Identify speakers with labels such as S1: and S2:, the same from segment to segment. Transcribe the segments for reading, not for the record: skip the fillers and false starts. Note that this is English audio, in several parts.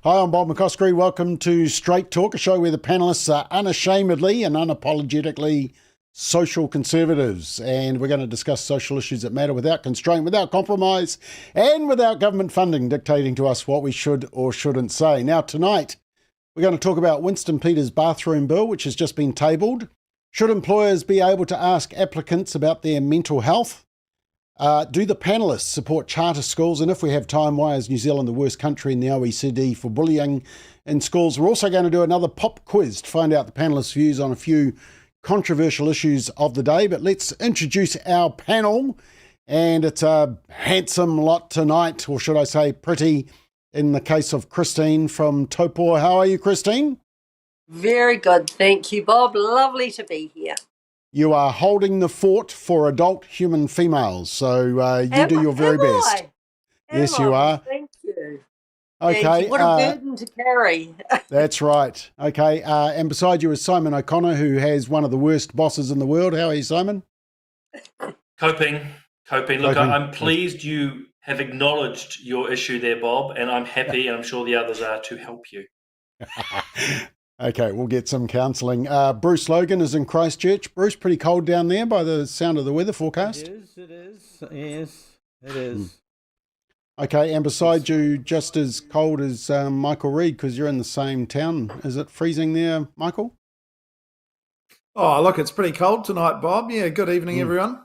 S1: Hi, I'm Bob McCoskrie. Welcome to Straight Talk, a show where the panelists are unashamedly and unapologetically social conservatives. And we're going to discuss social issues that matter without constraint, without compromise, and without government funding dictating to us what we should or shouldn't say. Now, tonight, we're going to talk about Winston Peters' bathroom bill, which has just been tabled. Should employers be able to ask applicants about their mental health? Do the panelists support charter schools? And if we have time, why is New Zealand the worst country in the OECD for bullying in schools? We're also going to do another pop quiz to find out the panelists' views on a few controversial issues of the day. But let's introduce our panel. And it's a handsome lot tonight, or should I say pretty, in the case of Christine from Taupo. How are you, Christine?
S2: Very good. Thank you, Bob. Lovely to be here.
S1: You are holding the fort for adult human females, so you do your very best. Yes, you are.
S2: Thank you.
S1: Okay.
S2: Thank you. What a burden to carry. That's
S1: right. Okay. And beside you is Simon O'Connor, who has one of the worst bosses in the world. How are you, Simon?
S3: Coping. Look, I'm pleased you have acknowledged your issue there, Bob, and I'm happy, and I'm sure the others are, to help you.
S1: Okay, we'll get some counselling. Bruce Logan is in Christchurch. Bruce, pretty cold down there by the sound of the weather forecast?
S4: It is. Yes, it is.
S1: Okay, and beside you, just as cold as Michael Reid, because you're in the same town. Is it freezing there, Michael?
S5: Oh, look, it's pretty cold tonight, Bob. Yeah, good evening, everyone.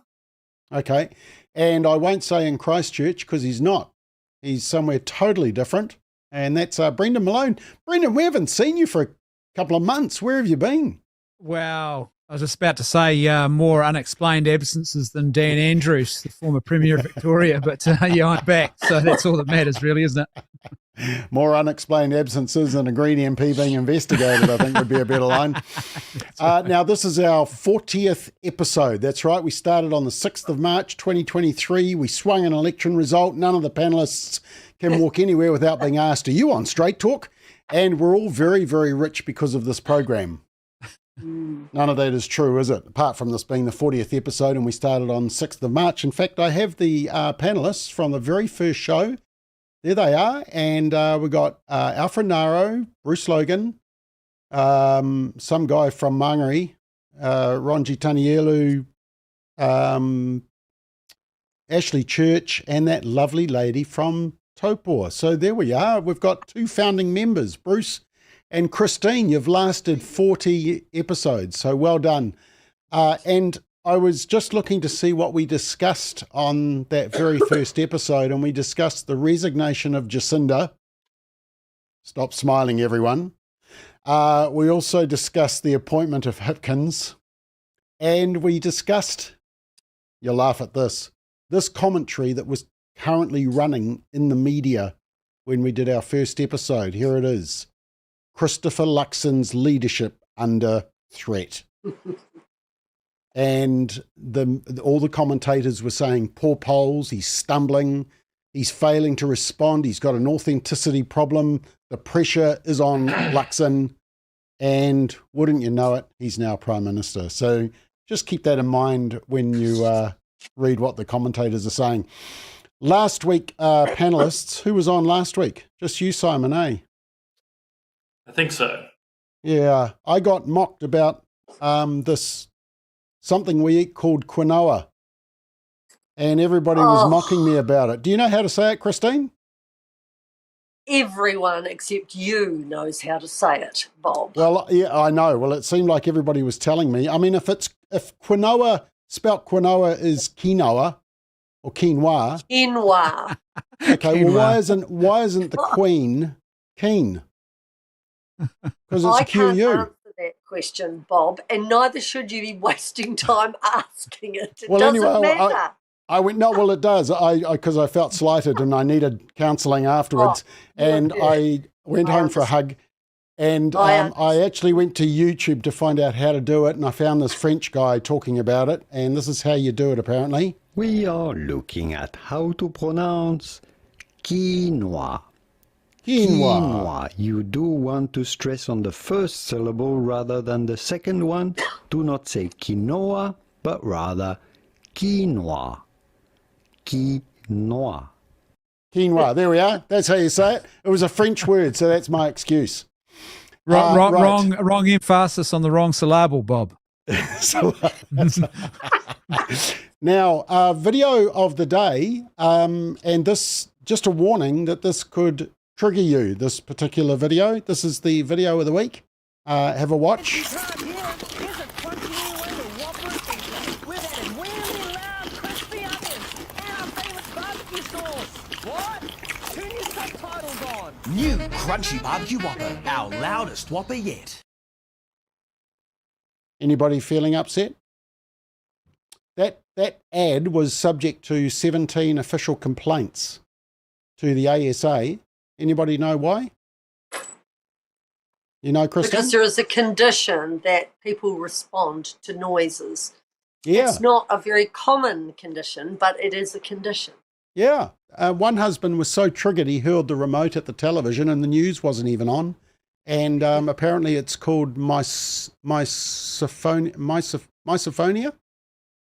S1: Okay, and I won't say in Christchurch because he's not. He's somewhere totally different, and that's Brendan Malone. Brendan, we haven't seen you for a couple of months. Where have you been?
S6: Wow. I was just about to say more unexplained absences than Dan Andrews, the former Premier of Victoria, but yeah, I'm back. So that's all that matters, really, isn't it?
S1: More unexplained absences than a Green MP being investigated, I think would be a better line. Now, this is our 40th episode. That's right. We started on the 6th of March, 2023. We swung an election result. None of the panelists can walk anywhere without being asked, are you on Straight Talk? And we're all very, very rich because of this program. None of that is true, is it? Apart from this being the 40th episode, and we started on 6th of March. In fact, I have the panelists from the very first show. There they are. And we got Alfred Naro, Bruce Logan, some guy from Mangere, Ronji Tanielu, Ashley Church, and that lovely lady from Taupo. So there we are. We've got two founding members, Bruce and Christine. You've lasted 40 episodes, so well done. And I was just looking to see what we discussed on that very first episode, and we discussed the resignation of Jacinda. Stop smiling, everyone. We also discussed the appointment of Hipkins, and we discussed, you'll laugh at this commentary that was currently running in the media when we did our first episode. Here it is. Christopher Luxon's leadership under threat. And all the commentators were saying, poor polls, he's stumbling, he's failing to respond, he's got an authenticity problem, the pressure is on Luxon, and wouldn't you know it, he's now Prime Minister. So just keep that in mind when you read what the commentators are saying. Last week, panelists, who was on last week? Just you, Simon, eh?
S3: I think so.
S1: Yeah, I got mocked about this something we eat called quinoa, and everybody was mocking me about it. Do you know how to say it, Christine?
S2: Everyone except you knows how to say it, Bob.
S1: Well, yeah, I know. Well, it seemed like everybody was telling me. I mean, if quinoa, spelt quinoa is quinoa or quinoa.
S2: Quinoa.
S1: Okay, well, why isn't the queen keen? Because it's
S2: I can't
S1: QU.
S2: answer that question, Bob, and neither should you be wasting time asking it. It
S1: Well,
S2: doesn't
S1: anyway,
S2: matter.
S1: I went, no, well, it does. Because I felt slighted and I needed counselling afterwards. And I went home for a hug. And I actually went to YouTube to find out how to do it. And I found this French guy talking about it. And this is how you do it, apparently.
S7: We are looking at how to pronounce quinoa. Quinoa. You do want to stress on the first syllable rather than the second one. Do not say quinoa, but rather quinoa. Quinoa.
S1: Quinoa. There we are. That's how you say it. It was a French word, so that's my excuse.
S6: Wrong emphasis on the wrong syllable, Bob.
S1: Now, video of the day, and this, just a warning that this could trigger you, this particular video. This is the video of the week. Have a watch.
S8: New Crunchy Barbecue Whopper, our loudest Whopper yet.
S1: Anybody feeling upset? That ad was subject to 17 official complaints to the ASA. Anybody know why? You know, Kristen?
S2: Because there is a condition that people respond to noises.
S1: Yeah.
S2: It's not a very common condition, but it is a condition.
S1: Yeah. One husband was so triggered he hurled the remote at the television and the news wasn't even on. And apparently it's called misophonia.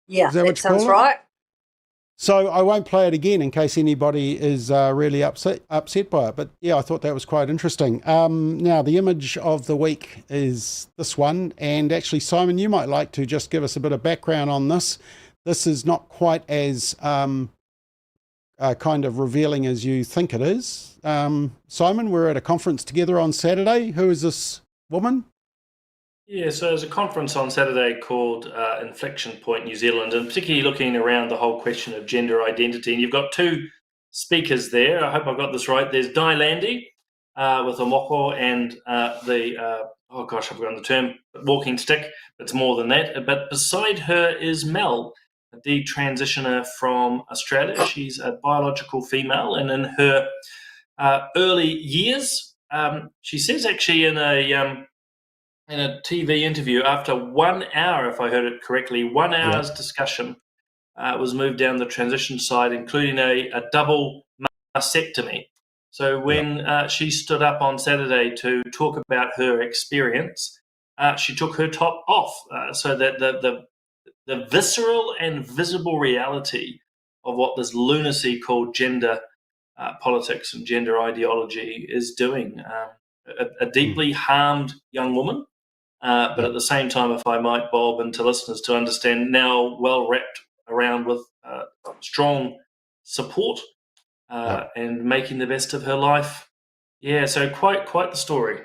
S2: Yeah,
S1: Is that what you
S2: sounds
S1: call it?
S2: right.
S1: So I won't play it again in case anybody is really upset by it. But yeah, I thought that was quite interesting. Now, the image of the week is this one. And actually, Simon, you might like to just give us a bit of background on this. This is not quite as kind of revealing as you think it is. Simon, we're at a conference together on Saturday. Who is this woman?
S3: Yeah, so there's a conference on Saturday called Inflection Point New Zealand, and particularly looking around the whole question of gender identity. And you've got two speakers there. I hope I've got this right. There's Di Landy with a moko and I've forgotten the term, walking stick. It's more than that. But beside her is Mel, a detransitioner from Australia. She's a biological female, and in her early years, she says actually in a TV interview, after 1 hour, if I heard it correctly, 1 hour's discussion, was moved down the transition side, including a double mastectomy. So when she stood up on Saturday to talk about her experience, she took her top off, so that the visceral and visible reality of what this lunacy called gender politics and gender ideology is doing. A deeply harmed young woman. But at the same time, if I might, Bob, and to listeners to understand, now well wrapped around with strong support and making the best of her life. Yeah, so quite the story.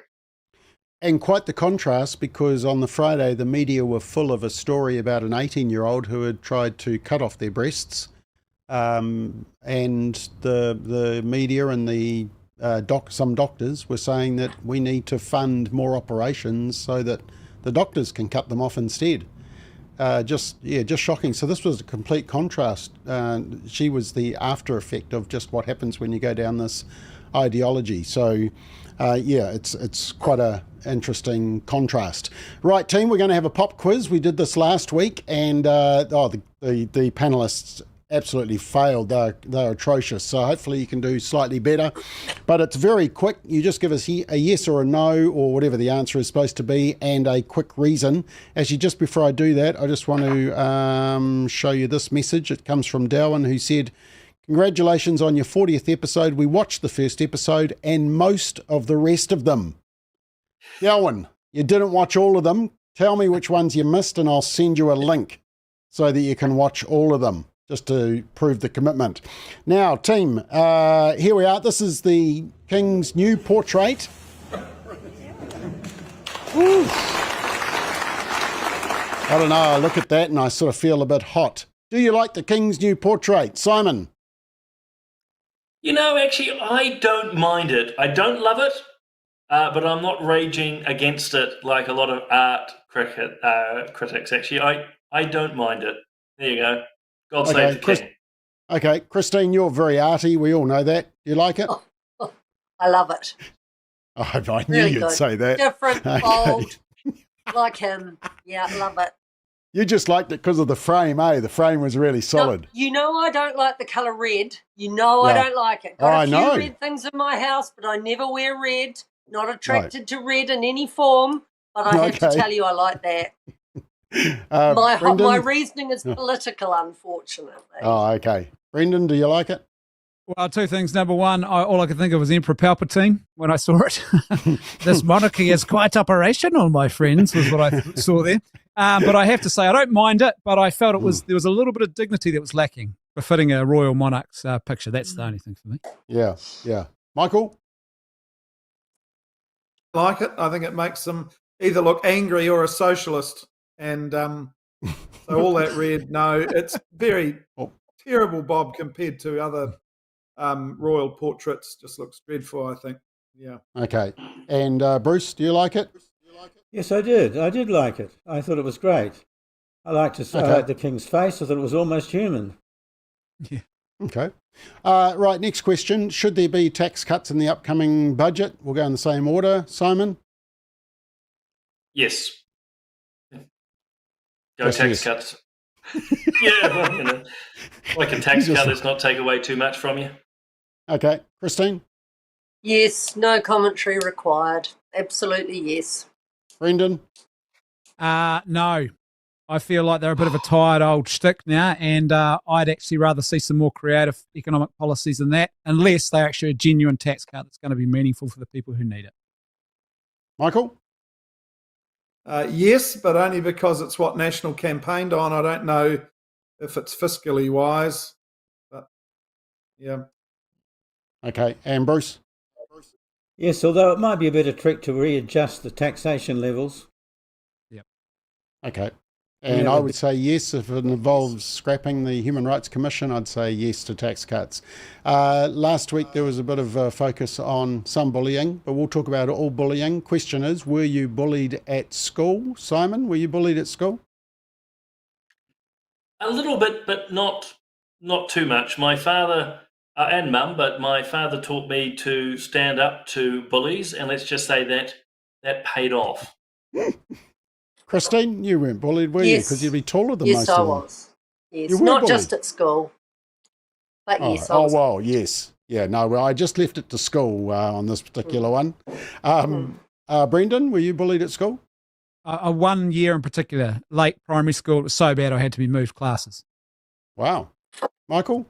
S1: And quite the contrast, because on the Friday, the media were full of a story about an 18-year-old who had tried to cut off their breasts. And the media and the some doctors were saying that we need to fund more operations so that the doctors can cut them off instead. Just shocking. So this was a complete contrast. She was the after effect of just what happens when you go down this ideology. So it's quite a interesting contrast. Right, team, we're going to have a pop quiz. We did this last week, and the panelists absolutely failed. They're atrocious. So hopefully you can do slightly better. But it's very quick. You just give us a yes or a no, or whatever the answer is supposed to be, and a quick reason. Actually, just before I do that, I just want to show you this message. It comes from Darwin, who said, "Congratulations on your 40th episode. We watched the first episode and most of the rest of them." Darwin, you didn't watch all of them. Tell me which ones you missed, and I'll send you a link so that you can watch all of them, just to prove the commitment. Now, team, here we are. This is the King's new portrait. Ooh. I don't know, I look at that and I sort of feel a bit hot. Do you like the King's new portrait? Simon?
S3: You know, actually, I don't mind it. I don't love it, but I'm not raging against it like a lot of art critics, actually. I don't mind it. There you go. God save the King.
S1: Okay, Christine, you're very arty. We all know that. Do you like it?
S2: I love it.
S1: Oh, I knew
S2: Really
S1: you'd
S2: good.
S1: say that.
S2: Different, bold, like him. Yeah, I love it.
S1: You just liked it because of the frame, eh? The frame was really solid.
S2: No, you know I don't like the colour red. You know I don't like it. Got a few red things in my house, but I never wear red. Not attracted to red in any form, but I have to tell you I like that. My reasoning is political, unfortunately.
S1: Oh, okay. Brendan, do you like it?
S6: Well, two things. Number one, all I could think of was Emperor Palpatine when I saw it. This monarchy is quite operational, my friends, was what I saw there. But I have to say, I don't mind it, but I felt there was a little bit of dignity that was lacking, befitting a royal monarch's picture. That's the only thing for me.
S1: Yeah. Michael?
S5: Like it. I think it makes them either look angry or a socialist. And so all that red, no, it's very terrible, Bob, compared to other royal portraits. Just looks dreadful, I think. Yeah.
S1: Okay. And Bruce, do you like it?
S4: Yes, I did. I did like it. I thought it was great. I liked the king's face. I thought it was almost human.
S6: Yeah.
S1: Okay. Right, next question. Should there be tax cuts in the upcoming budget? We'll go in the same order. Simon?
S3: Yes. Go
S1: Just
S3: tax cuts. Yeah, like a tax cut, let's not take away too much from you.
S1: Okay. Christine?
S2: Yes, no commentary required. Absolutely yes.
S1: Brendan?
S6: No. I feel like they're a bit of a tired old shtick now, and I'd actually rather see some more creative economic policies than that, unless they're actually a genuine tax cut that's going to be meaningful for the people who need it.
S1: Michael?
S5: Yes, but only because it's what National campaigned on. I don't know if it's fiscally wise, but yeah.
S1: Okay. And Bruce?
S4: Yes, although it might be a better trick to readjust the taxation levels.
S6: Yep.
S1: Okay. And I would say yes if it involves scrapping the Human Rights Commission. I'd say yes to tax cuts. Last week there was a bit of a focus on some bullying, but we'll talk about all bullying. Question is, were you bullied at school? Simon, were you bullied at school?
S3: A little bit, but not too much. My father and mum, but my father taught me to stand up to bullies, and let's just say that paid off.
S1: Christine, you weren't bullied, were you? Because you'd be taller than most of them.
S2: Yes, I was. Yes, not just at school, but yes, I was.
S1: Oh, well, yes. Yeah, no, well, I just left it to school on this particular one. Brendan, were you bullied at school?
S6: 1 year in particular, late primary school, it was so bad I had to be moved classes.
S1: Wow. Michael?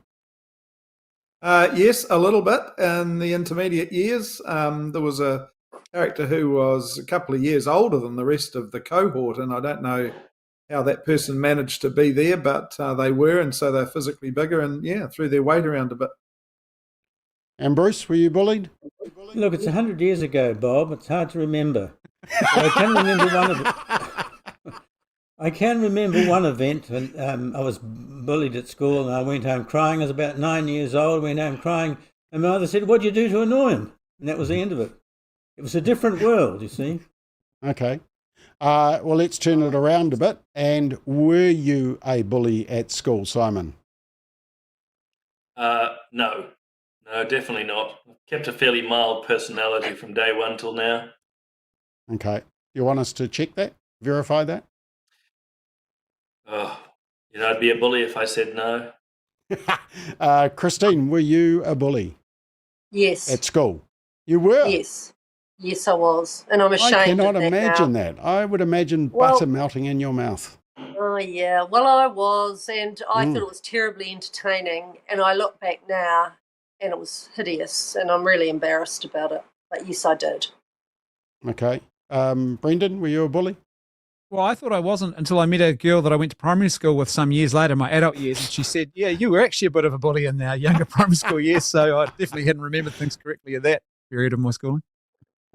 S5: Yes, a little bit. In the intermediate years, there was a character who was a couple of years older than the rest of the cohort, and I don't know how that person managed to be there, but they were, and so they're physically bigger and, threw their weight around a bit.
S1: And Bruce, were you bullied?
S4: Look, it's 100 years ago, Bob. It's hard to remember. I can remember one event when I was bullied at school and I went home crying. I was about 9 years old, went home crying, and my mother said, "What'd you do to annoy him?" And that was the end of it. It was a different world, you see.
S1: Okay. Well, let's turn it around a bit. And were you a bully at school, Simon?
S3: No, definitely not. I've kept a fairly mild personality from day one till now.
S1: Okay. You want us to check that, verify that?
S3: Oh, I'd be a bully if I said no.
S1: Christine, were you a bully?
S2: Yes.
S1: At school? You were?
S2: Yes, I was. And I'm ashamed of that.
S1: I cannot imagine that. I would imagine butter melting in your mouth.
S2: Oh, yeah. Well, I was, and I thought it was terribly entertaining. And I look back now, and it was hideous, and I'm really embarrassed about it. But yes, I did.
S1: Okay. Brendan, were you a bully?
S6: Well, I thought I wasn't until I met a girl that I went to primary school with some years later, my adult years, and she said, "Yeah, you were actually a bit of a bully in our younger primary school years." So I definitely hadn't remembered things correctly at that period of my schooling.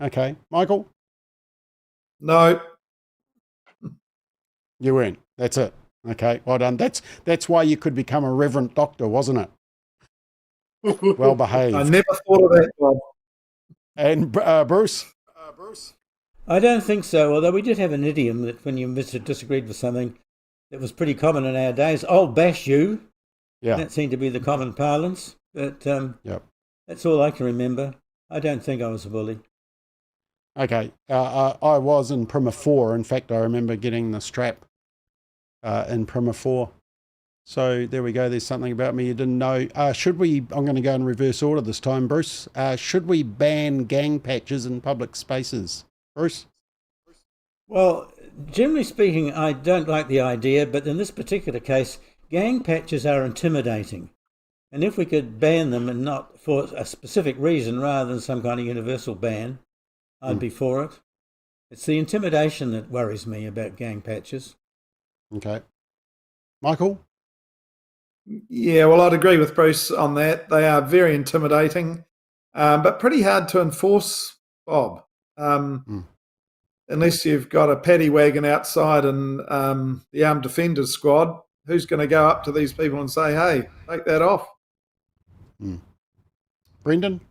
S1: Okay. Michael?
S5: No.
S1: You weren't. That's it. Okay. Well done. That's why you could become a reverend doctor, wasn't it? Well behaved.
S5: I never thought of that, Bob.
S1: And Bruce?
S4: I don't think so, although we did have an idiom that when you disagreed with something that was pretty common in our days, "I'll bash you."
S1: Yeah.
S4: That seemed to be the common parlance. But that's all I can remember. I don't think I was a bully.
S1: Okay. I was in Prima 4. In fact, I remember getting the strap in Prima 4. So there we go. There's something about me you didn't know. I'm going to go in reverse order this time, Bruce. Should we ban gang patches in public spaces? Bruce?
S4: Well, generally speaking, I don't like the idea, but in this particular case, gang patches are intimidating. And if we could ban them and not for a specific reason rather than some kind of universal ban, I'd be for it. It's the intimidation that worries me about gang patches.
S1: Okay. Michael?
S5: Yeah, well, I'd agree with Bruce on that. They are very intimidating, but pretty hard to enforce, Bob. Unless you've got a paddy wagon outside and the armed defenders squad, who's going to go up to these people and say, hey, take that off?
S1: Brendan?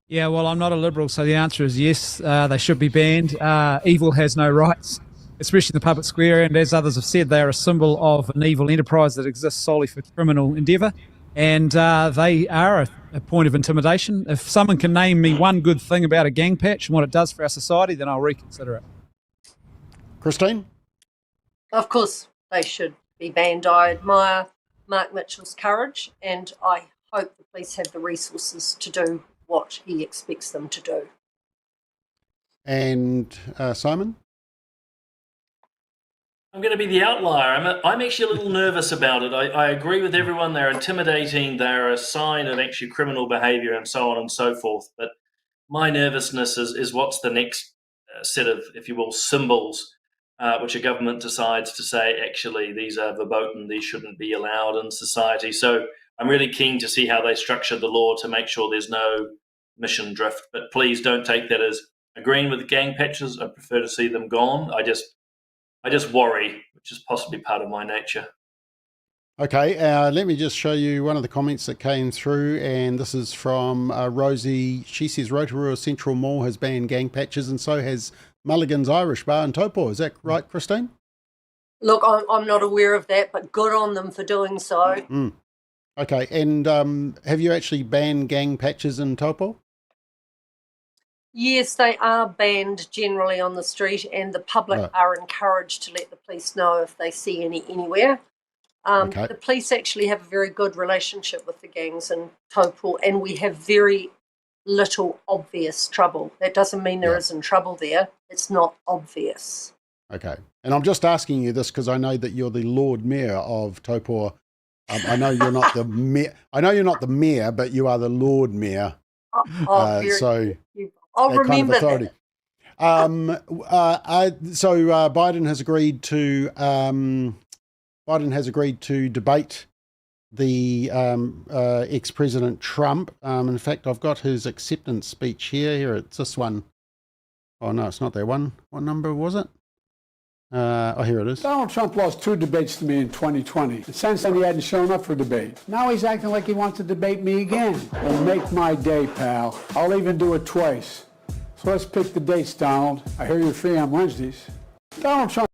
S6: Yeah, well, I'm not a liberal, so the answer is yes, they should be banned. Evil has no rights, especially in the public square, and as others have said, they are a symbol of an evil enterprise that exists solely for criminal endeavour, and they are a point of intimidation. If someone can name me one good thing about a gang patch and what it does for our society, then I'll reconsider it.
S1: Christine?
S2: Of course, they should be banned. I admire Mark Mitchell's courage, and I hope the police have the resources to do what he expects them to do.
S1: And Simon?
S3: I'm going to be the outlier. I'm actually a little nervous about it. I agree with everyone. They're intimidating. They're a sign of actually criminal behaviour and so on and so forth. But my nervousness is what's the next set of, if you will, symbols which a government decides to say, actually, these are verboten, these shouldn't be allowed in society. So I'm really keen to see how they structure the law to make sure there's no mission drift. But please don't take that as agreeing with the gang patches. I prefer to see them gone. I just worry, which is possibly part of my nature.
S1: Okay, let me just show you one of the comments that came through, and this is from Rosie. She says Rotorua Central Mall has banned gang patches, and so has Mulligan's Irish Bar in Taupo. Is that right, Christine?
S2: Look, I'm not aware of that, but good on them for doing so.
S1: Okay, and have you actually banned gang patches in Taupo?
S2: Yes, they are banned generally on the street, and the public are encouraged to let the police know if they see any anywhere. The police actually have a very good relationship with the gangs in Taupo, and we have very little obvious trouble. That doesn't mean there isn't trouble there. It's not obvious.
S1: Okay, and I'm just asking you this because I know that you're the Lord Mayor of Taupo. I know you're not the mayor. I know you're not the mayor, but you are the Lord Mayor. So
S2: I'll remember that.
S1: So Biden has agreed to debate the ex-President Trump. In fact, I've got his acceptance speech here. Here, it's this one. Oh no, it's not that one. What number was it? Here it is.
S9: Donald Trump lost 2 debates to me in 2020. And since then, he hadn't shown up for debate. Now he's acting like he wants to debate me again. Well, make my day, pal. I'll even do it twice. So let's pick the dates, Donald. I hear you're free on Wednesdays. Donald Trump.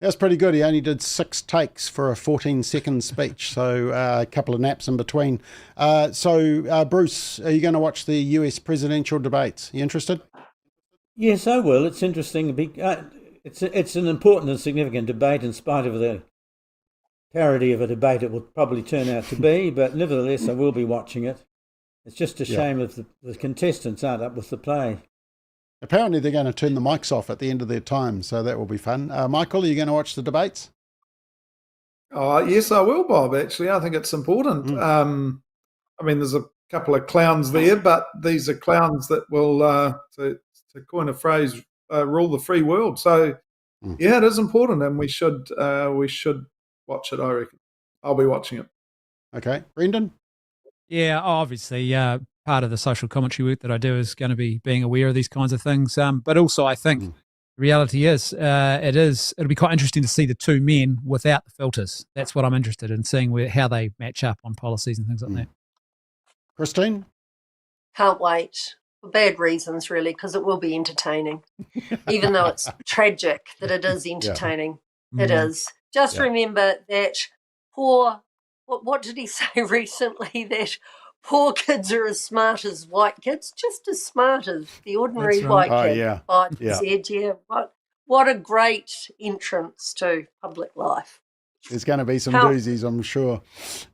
S1: That's pretty good. He only did 6 takes for a 14-second speech, so a couple of naps in between. Bruce, are you going to watch the US presidential debates? You interested?
S4: Yes, I will. It's interesting. It's an important and significant debate in spite of the parody of a debate it will probably turn out to be, but nevertheless I will be watching it. It's just a shame if the contestants aren't up with the play.
S1: Apparently they're going to turn the mics off at the end of their time, so that will be fun. Michael, are you going to watch the debates?
S5: Yes, I will, Bob, actually. I think it's important. There's a couple of clowns there, but these are clowns that will, to coin a phrase, rule the free world. So, it is important, and we should watch it, I reckon. I'll be watching it.
S1: Okay. Brendan?
S6: Yeah, obviously, part of the social commentary work that I do is going to be being aware of these kinds of things. But also, I think the reality is, it'll be quite interesting to see the two men without the filters. That's what I'm interested in, seeing how they match up on policies and things like that.
S1: Christine?
S2: Can't wait. For bad reasons, really, because it will be entertaining. Even though it's tragic that it is entertaining. It is. Just remember that poor, what did he say recently? That poor kids are as smart as white kids, just as smart as the ordinary white kid. Biden said, what a great entrance to public life.
S1: There's going to be some doozies, I'm sure.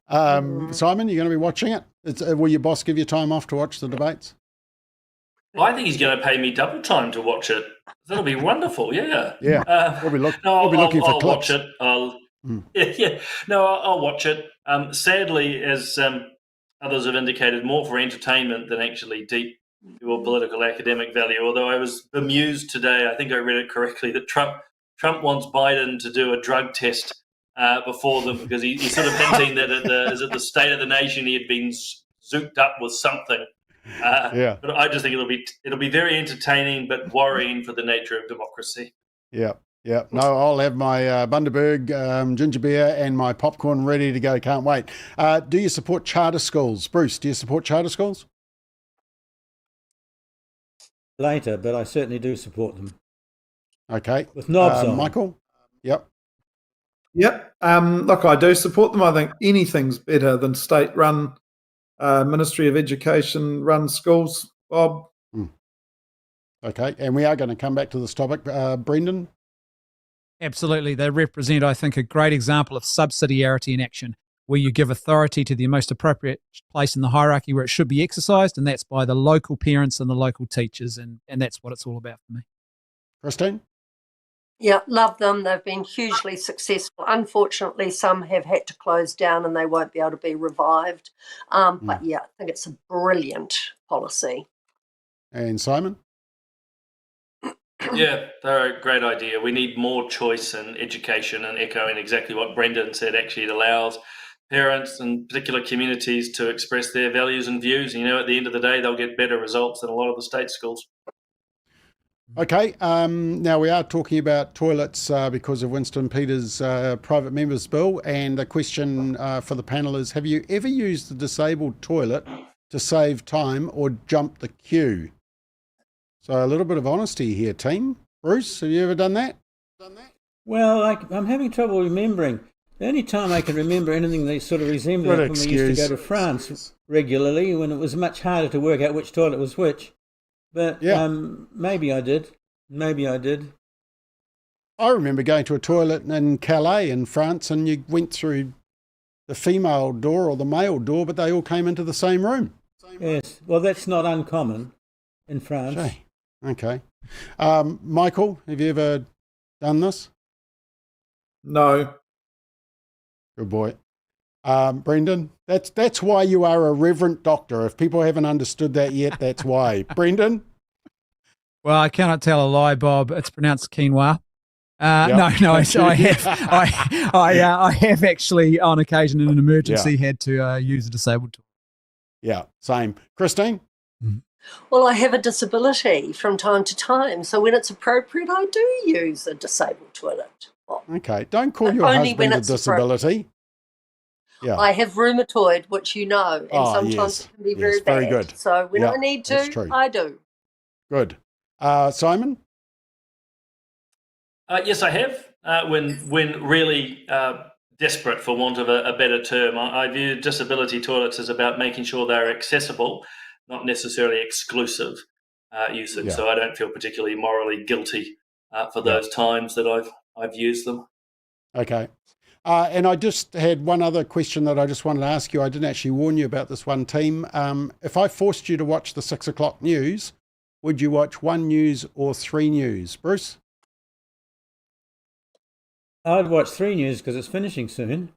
S1: Simon, you're going to be watching it? Will your boss give you time off to watch the debates?
S3: I think he's going to pay me double time to watch it. That'll be wonderful, yeah.
S1: Yeah, we'll be looking for clips.
S3: Watch it. I'll watch it. No, I'll watch it. Sadly, as others have indicated, more for entertainment than actually deep or political academic value. Although I was bemused today, I think I read it correctly, that Trump wants Biden to do a drug test before them, because he's sort of hinting that at the State of the Nation he had been zooked up with something. But I just think it'll be very entertaining, but worrying for the nature of democracy.
S1: Yeah. Yeah, no, I'll have my Bundaberg ginger beer and my popcorn ready to go. Can't wait. Do you support charter schools? Bruce, do you support charter schools?
S4: Later, but I certainly do support them.
S1: Okay.
S4: With knobs on.
S1: Michael? Yep.
S5: Yep. Look, I do support them. I think anything's better than state-run, Ministry of Education run schools, Bob.
S1: Okay, and we are going to come back to this topic. Brendan?
S6: Absolutely. They represent, I think, a great example of subsidiarity in action, where you give authority to the most appropriate place in the hierarchy where it should be exercised, and that's by the local parents and the local teachers, and that's what it's all about for me.
S1: Christine?
S2: Yeah, love them. They've been hugely successful. Unfortunately, some have had to close down and they won't be able to be revived. But yeah, I think it's a brilliant policy.
S1: And Simon?
S3: Yeah, they're a great idea. We need more choice in education, and echoing exactly what Brendan said, actually it allows parents and particular communities to express their values and views. You know, at the end of the day, they'll get better results than a lot of the state schools.
S1: Okay, now we are talking about toilets because of Winston Peters' private members bill, and the question for the panel is, have you ever used the disabled toilet to save time or jump the queue? So a little bit of honesty here, team. Bruce, have you ever done that?
S4: Well, I'm having trouble remembering. The only time I can remember anything that sort of resembled it when we used to go to France regularly, when it was much harder to work out which toilet was which. But maybe I did.
S1: I remember going to a toilet in Calais in France, and you went through the female door or the male door, but they all came into the same room.
S4: Yes, well, that's not uncommon in France.
S1: Okay. Michael, have you ever done this?
S5: No.
S1: Good boy. Brendan, that's why you are a reverend doctor. If people haven't understood that yet, that's why. Brendan?
S6: Well, I cannot tell a lie, Bob. It's pronounced quinoa.
S1: Yep.
S6: No, I have actually, on occasion in an emergency, had to use a disabled toilet.
S1: Yeah, same. Christine?
S2: Well, I have a disability from time to time, so when it's appropriate, I do use a disabled toilet.
S1: Okay, don't call your husband a disability. Yeah.
S2: I have rheumatoid, which you know, and sometimes it can be very bad.
S1: Very good.
S2: So when I need to, I do.
S1: Good. Simon?
S3: Yes, I have. When really desperate, for want of a better term, I view disability toilets as about making sure they're accessible, not necessarily exclusive usage.
S1: Yeah.
S3: So I don't feel particularly morally guilty for those times that I've used them.
S1: Okay. And I just had one other question that I just wanted to ask you. I didn't actually warn you about this one, team. If I forced you to watch the 6 o'clock news, would you watch 1 News or 3 News? Bruce?
S4: I'd watch 3 News because it's finishing soon.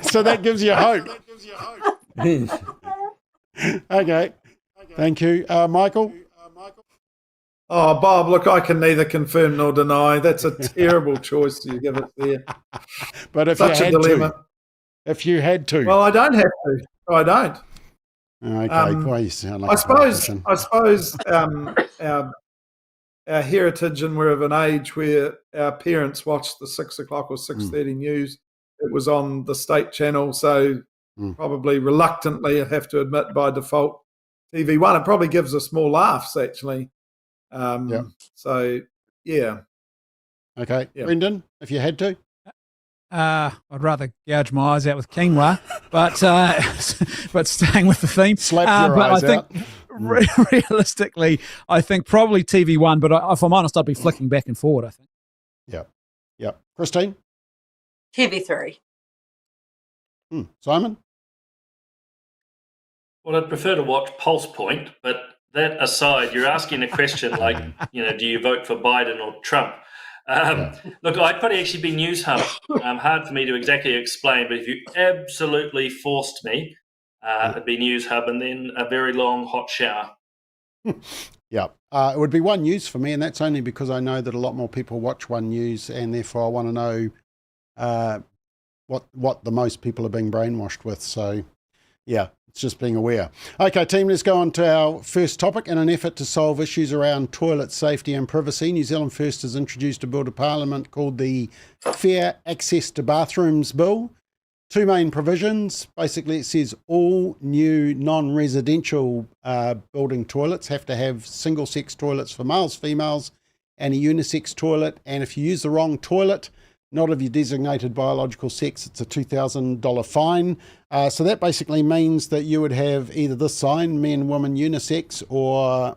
S1: So that gives you hope. Okay. Thank you. Michael?
S5: Oh, Bob, look, I can neither confirm nor deny. That's a terrible choice you give it there.
S1: But if
S5: Such
S1: you
S5: a
S1: had
S5: dilemma.
S1: to. If you had to.
S5: Well, I don't have to. I don't.
S1: Okay, boy, you sound like
S5: I suppose our heritage, and we're of an age where our parents watched the 6 o'clock or 6:30 news. It was on the state channel, so probably reluctantly, I have to admit, by default, TV1. It probably gives us more laughs, actually. So, yeah.
S1: Okay. Yeah. Brendan, if you had to?
S6: I'd rather gouge my eyes out with quinoa, but staying with the theme.
S1: Slap your eyes out.
S6: Realistically, I think probably TV1, but if I'm honest, I'd be flicking back and forward, I think.
S1: Yeah. Christine?
S2: TV3.
S1: Simon?
S3: Well, I'd prefer to watch Pulse Point, but that aside, you're asking a question like, do you vote for Biden or Trump? Look, I'd probably actually be News Hub. Hard for me to exactly explain, but if you absolutely forced me, it'd be News Hub and then a very long hot shower.
S1: Yeah, it would be One News for me, and that's only because I know that a lot more people watch One News, and therefore I want to know what the most people are being brainwashed with. So, yeah, it's just being aware. Okay, team, let's go on to our first topic. In an effort to solve issues around toilet safety and privacy, New Zealand First has introduced a bill to Parliament called the Fair Access to Bathrooms Bill. Two main provisions. Basically, it says all new non-residential building toilets have to have single-sex toilets for males, females, and a unisex toilet. And if you use the wrong toilet, not of your designated biological sex, it's a $2,000 fine. So that basically means that you would have either this sign, men, women, unisex, or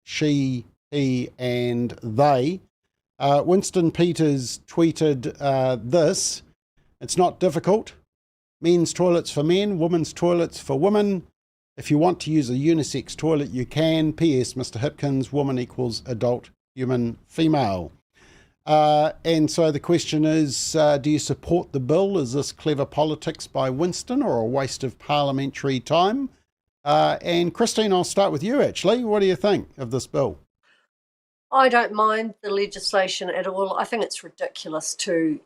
S1: she, he, and they. Winston Peters tweeted this. It's not difficult. Men's toilets for men, women's toilets for women. If you want to use a unisex toilet, you can. P.S. Mr. Hipkins, woman equals adult human female. And so the question is, do you support the bill? Is this clever politics by Winston or a waste of parliamentary time? And Christine, I'll start with you actually. What do you think of this bill?
S2: I don't mind the legislation at all. I think it's ridiculous to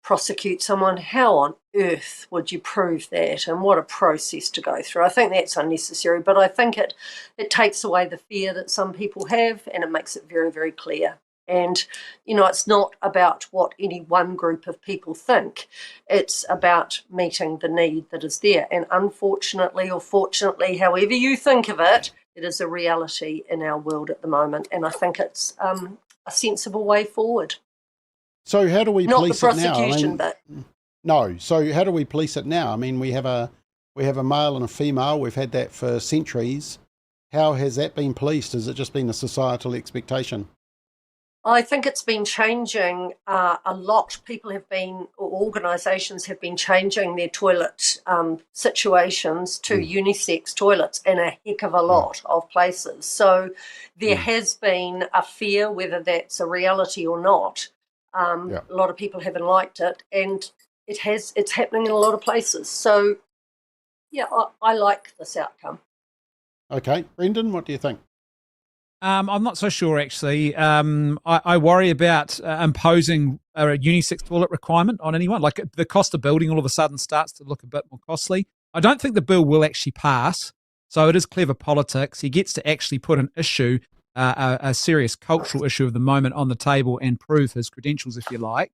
S2: prosecute someone. How on earth would you prove that, and what a process to go through? I think that's unnecessary, but I think it takes away the fear that some people have, and it makes it very, very clear. And, it's not about what any one group of people think. It's about meeting the need that is there. And unfortunately, or fortunately, however you think of it, it is a reality in our world at the moment. And I think it's a sensible way forward.
S1: So how do we police it now?
S2: Not the prosecution, but...
S1: No. So how do we police it now? I mean, we have a male and a female. We've had that for centuries. How has that been policed? Has it just been a societal expectation?
S2: I think it's been changing a lot. People have been, or organisations have been changing their toilet situations to unisex toilets in a heck of a lot of places. So there has been a fear, whether that's a reality or not. A lot of people haven't liked it, and it's happening in a lot of places. So, yeah, I like this outcome.
S1: Okay. Brendan, what do you think?
S6: I'm not so sure, actually. I worry about imposing a unisex toilet requirement on anyone. Like, the cost of building all of a sudden starts to look a bit more costly. I don't think the bill will actually pass, so it is clever politics. He gets to actually put an issue, a serious cultural issue of the moment on the table and prove his credentials, if you like.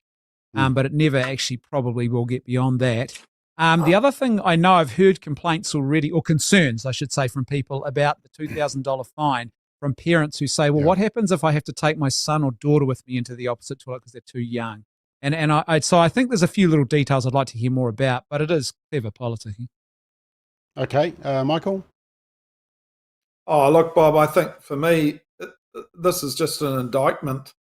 S6: But it never actually probably will get beyond that. The other thing, I know I've heard complaints already, or concerns, I should say, from people about the $2,000 fine, from parents who say, well, what happens if I have to take my son or daughter with me into the opposite toilet because they're too young? So I think there's a few little details I'd like to hear more about, but it is clever politicking.
S1: Okay. Michael?
S5: Oh, look, Bob, I think for me, this is just an indictment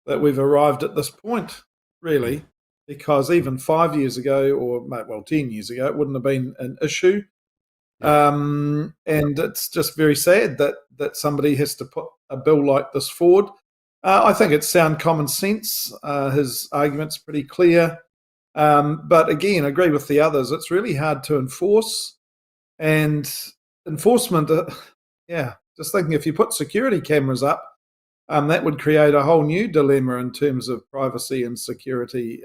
S5: that we've arrived at this point, really, because even 5 years ago, or 10 years ago, it wouldn't have been an issue. And it's just very sad that somebody has to put a bill like this forward. I think it's sound common sense. His argument's pretty clear. But again, I agree with the others. It's really hard to enforce. And enforcement, just thinking if you put security cameras up, that would create a whole new dilemma in terms of privacy and security.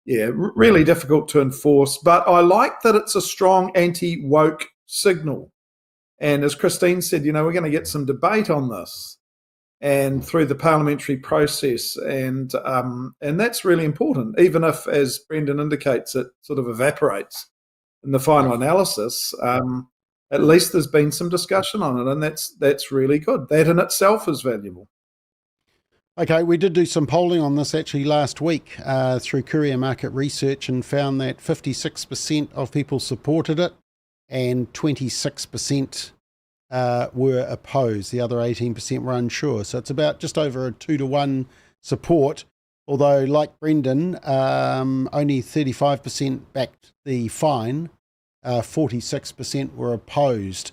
S5: Really difficult to enforce. But I like that it's a strong anti-woke signal. And as Christine said, we're going to get some debate on this and through the parliamentary process. And that's really important, even if, as Brendan indicates, it sort of evaporates in the final analysis. At least there's been some discussion on it, and that's really good. That in itself is valuable.
S1: Okay, we did do some polling on this actually last week through Courier Market Research, and found that 56% of people supported it and 26% were opposed. The other 18% were unsure. So it's about just over a 2-to-1 support, although like Brendan, only 35% backed the fine, 46% were opposed.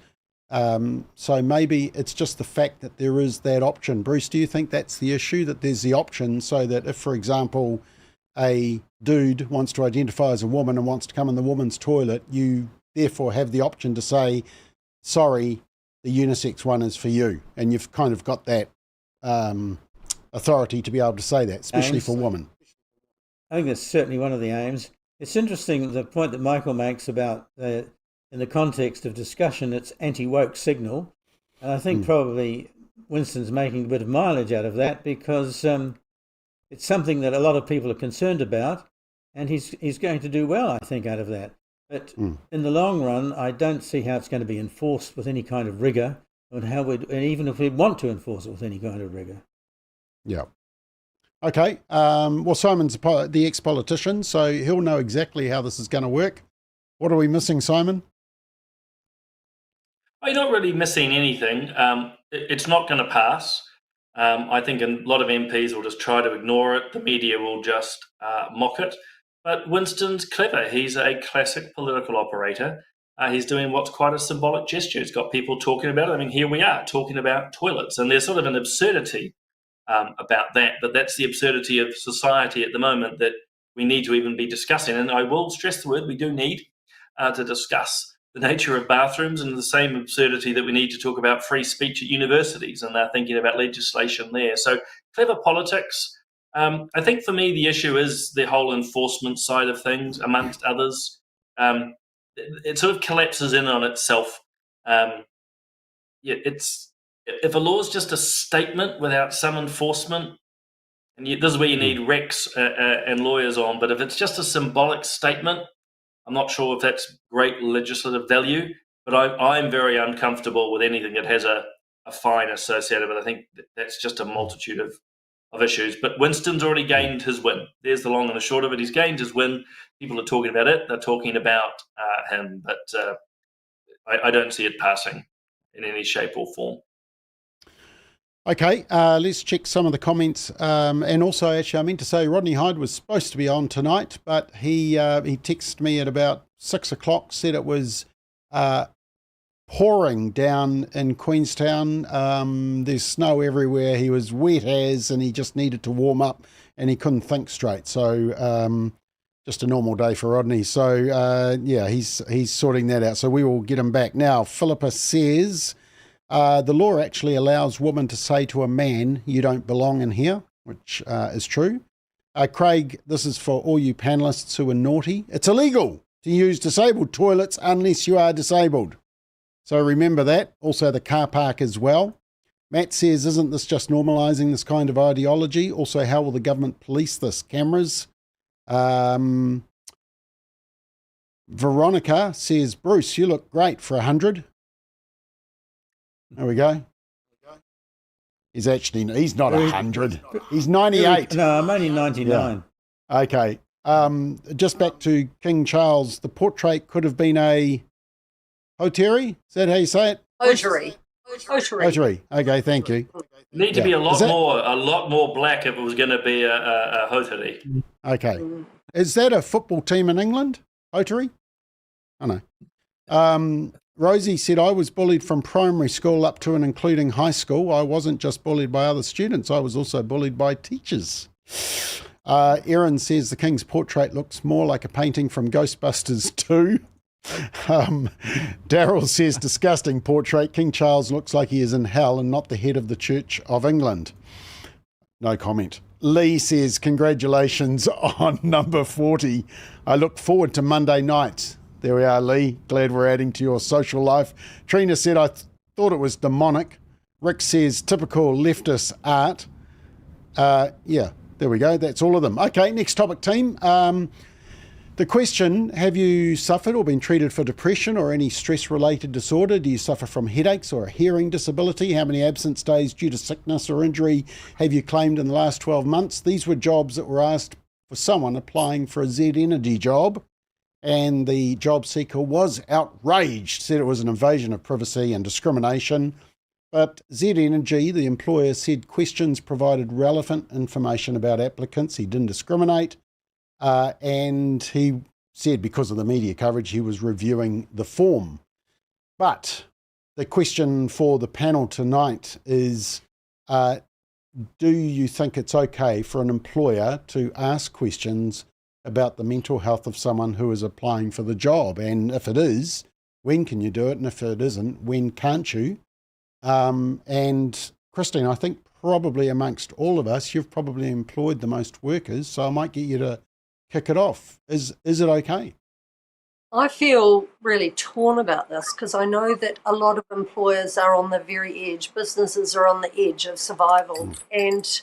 S1: So maybe it's just the fact that there is that option. Bruce, do you think that's the issue, that there's the option so that if, for example, a dude wants to identify as a woman and wants to come in the woman's toilet, you therefore have the option to say, sorry, the unisex one is for you. And you've kind of got that authority to be able to say that, especially for women.
S4: I think that's certainly one of the aims. It's interesting, the point that Michael makes about in the context of discussion, it's anti-woke signal. And I think probably Winston's making a bit of mileage out of that because it's something that a lot of people are concerned about, and he's going to do well, I think, out of that. But in the long run, I don't see how it's going to be enforced with any kind of rigour, and even if we want to enforce it with any kind of rigour.
S1: Yeah. Okay. Well, Simon's the ex-politician, so he'll know exactly how this is going to work. What are we missing, Simon?
S3: You're not really missing anything. It's not going to pass. I think a lot of MPs will just try to ignore it. The media will just mock it. But Winston's clever. He's a classic political operator. He's doing what's quite a symbolic gesture. He's got people talking about it. I mean, here we are talking about toilets, and there's sort of an absurdity about that. But that's the absurdity of society at the moment that we need to even be discussing. And I will stress the word, we do need to discuss the nature of bathrooms, and the same absurdity that we need to talk about free speech at universities, and they're thinking about legislation there. So clever politics. I think for me, the issue is the whole enforcement side of things, amongst others. It sort of collapses in on itself. If a law is just a statement without some enforcement, and this is where you need recs and lawyers on, but if it's just a symbolic statement, I'm not sure if that's great legislative value, but I'm very uncomfortable with anything that has a fine associated with it. I think that's just a multitude of issues. But Winston's already gained his win. There's the long and the short of it. He's gained his win. People are talking about it. They're talking about him, but I don't see it passing in any shape or form.
S1: Okay, let's check some of the comments. And also, actually, I meant to say Rodney Hyde was supposed to be on tonight, but he texted me at about 6 o'clock, said it was pouring down in Queenstown. There's snow everywhere. He was wet as, and he just needed to warm up, and he couldn't think straight. So just a normal day for Rodney. So, yeah, he's sorting that out. So we will get him back. Now, Philippa says... the law actually allows women to say to a man, you don't belong in here, which is true. Craig, this is for all you panelists who are naughty. It's illegal to use disabled toilets unless you are disabled. So remember that. Also the car park as well. Matt says, isn't this just normalising this kind of ideology? Also, how will the government police this? Cameras? Veronica says, Bruce, you look great for 100. There we go. He's not 100. He's 98.
S4: No, I'm only 99.
S1: Yeah. Okay. Just back to King Charles. The portrait could have been a hoteri. Is that how you say it?
S2: Hoteri.
S1: Okay, thank you.
S3: Need to be a lot more black if it was going to be a hoteri.
S1: Okay. Is that a football team in England? Hoteri? I know. Rosie said, I was bullied from primary school up to and including high school. I wasn't just bullied by other students. I was also bullied by teachers. Erin says the King's portrait looks more like a painting from Ghostbusters 2. Daryl says, disgusting portrait. King Charles looks like he is in hell and not the head of the Church of England. No comment. Lee says, congratulations on number 40. I look forward to Monday nights. There we are, Lee. Glad we're adding to your social life. Trina said, I thought it was demonic. Rick says, typical leftist art. Yeah, there we go. That's all of them. Okay, next topic, team. The question, have you suffered or been treated for depression or any stress-related disorder? Do you suffer from headaches or a hearing disability? How many absence days due to sickness or injury have you claimed in the last 12 months? These were jobs that were asked for someone applying for a Z Energy job. And the job seeker was outraged, said it was an invasion of privacy and discrimination. But Z Energy, the employer, said questions provided relevant information about applicants. He didn't discriminate. And he said because of the media coverage, he was reviewing the form. But the question for the panel tonight is, do you think it's okay for an employer to ask questions about the mental health of someone who is applying for the job? And if it is, when can you do it? And if it isn't, when can't you? And Christine, I think probably amongst all of us, you've probably employed the most workers, so I might get you to kick it off. Is it okay?
S2: I feel really torn about this because I know that a lot of employers are on the very edge. Businesses are on the edge of survival, and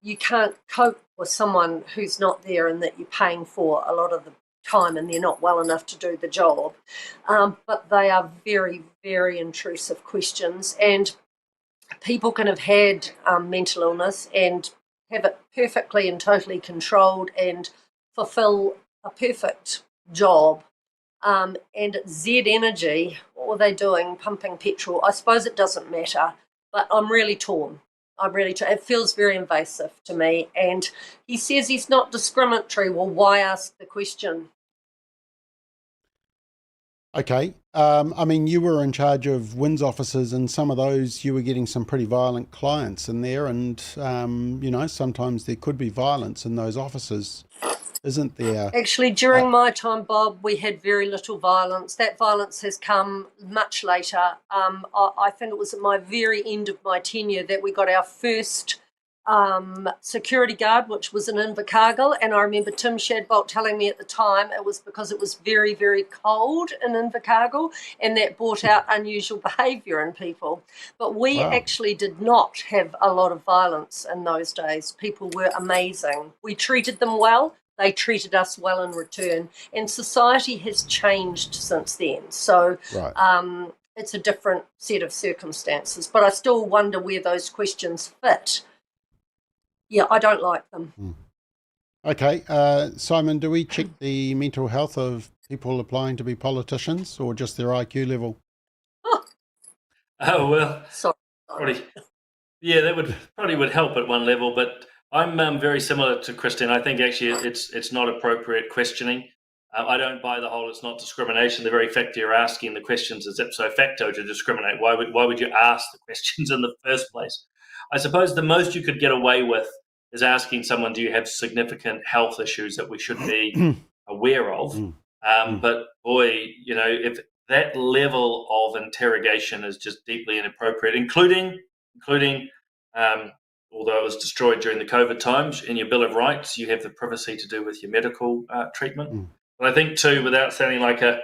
S2: you can't cope with someone who's not there and that you're paying for a lot of the time and they're not well enough to do the job. But they are very, very intrusive questions, and people can have had mental illness and have it perfectly and totally controlled and fulfill a perfect job. And at Z Energy, what were they doing? Pumping petrol. I suppose it doesn't matter, but I'm really torn. It feels very invasive to me. And he says he's not discriminatory. Well, why ask the question?
S1: Okay. I mean, you were in charge of WINS offices, and some of those you were getting some pretty violent clients in there. And, sometimes there could be violence in those offices. Isn't there?
S2: Actually, during my time, Bob, we had very little violence. That violence has come much later. I think it was at my very end of my tenure that we got our first security guard, which was in Invercargill. And I remember Tim Shadbolt telling me at the time it was because it was very, very cold in Invercargill, and that brought out unusual behaviour in people. But we actually did not have a lot of violence in those days. People were amazing. We treated them well. They treated us well in return, and society has changed since then. So it's a different set of circumstances, but I still wonder where those questions fit. Yeah, I don't like them.
S1: Okay. Simon, do we check the mental health of people applying to be politicians, or just their IQ level?
S3: Oh, well,
S2: Sorry.
S3: that would help at one level, but I'm very similar to Christine. I think actually it's not appropriate questioning. I don't buy the whole it's not discrimination. The very fact that you're asking the questions is ipso facto to discriminate. Why would you ask the questions in the first place? I suppose the most you could get away with is asking someone, do you have significant health issues that we should be aware of? But boy, if that level of interrogation is just deeply inappropriate, including although it was destroyed during the COVID times, in your Bill of Rights, you have the privacy to do with your medical treatment. But I think, too, without sounding like a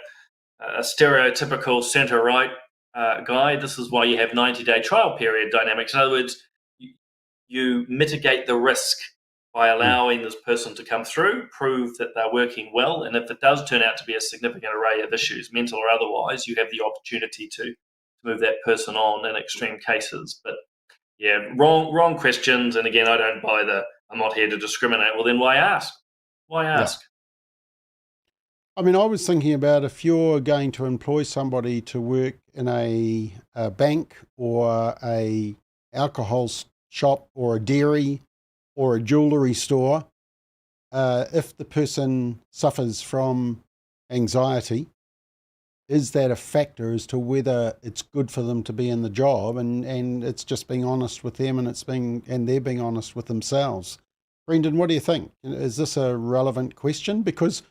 S3: stereotypical centre-right guy, this is why you have 90-day trial period dynamics. In other words, you mitigate the risk by allowing this person to come through, prove that they're working well, and if it does turn out to be a significant array of issues, mental or otherwise, you have the opportunity to move that person on in extreme cases. But yeah, wrong questions. And again, I don't buy I'm not here to discriminate. Well, then why ask? Why ask?
S1: I mean, I was thinking about if you're going to employ somebody to work in a bank or a alcohol shop or a dairy or a jewellery store, if the person suffers from anxiety, is that a factor as to whether it's good for them to be in the job? And it's just being honest with them, and they're being honest with themselves. Brendan, what do you think? Is this a relevant question? Because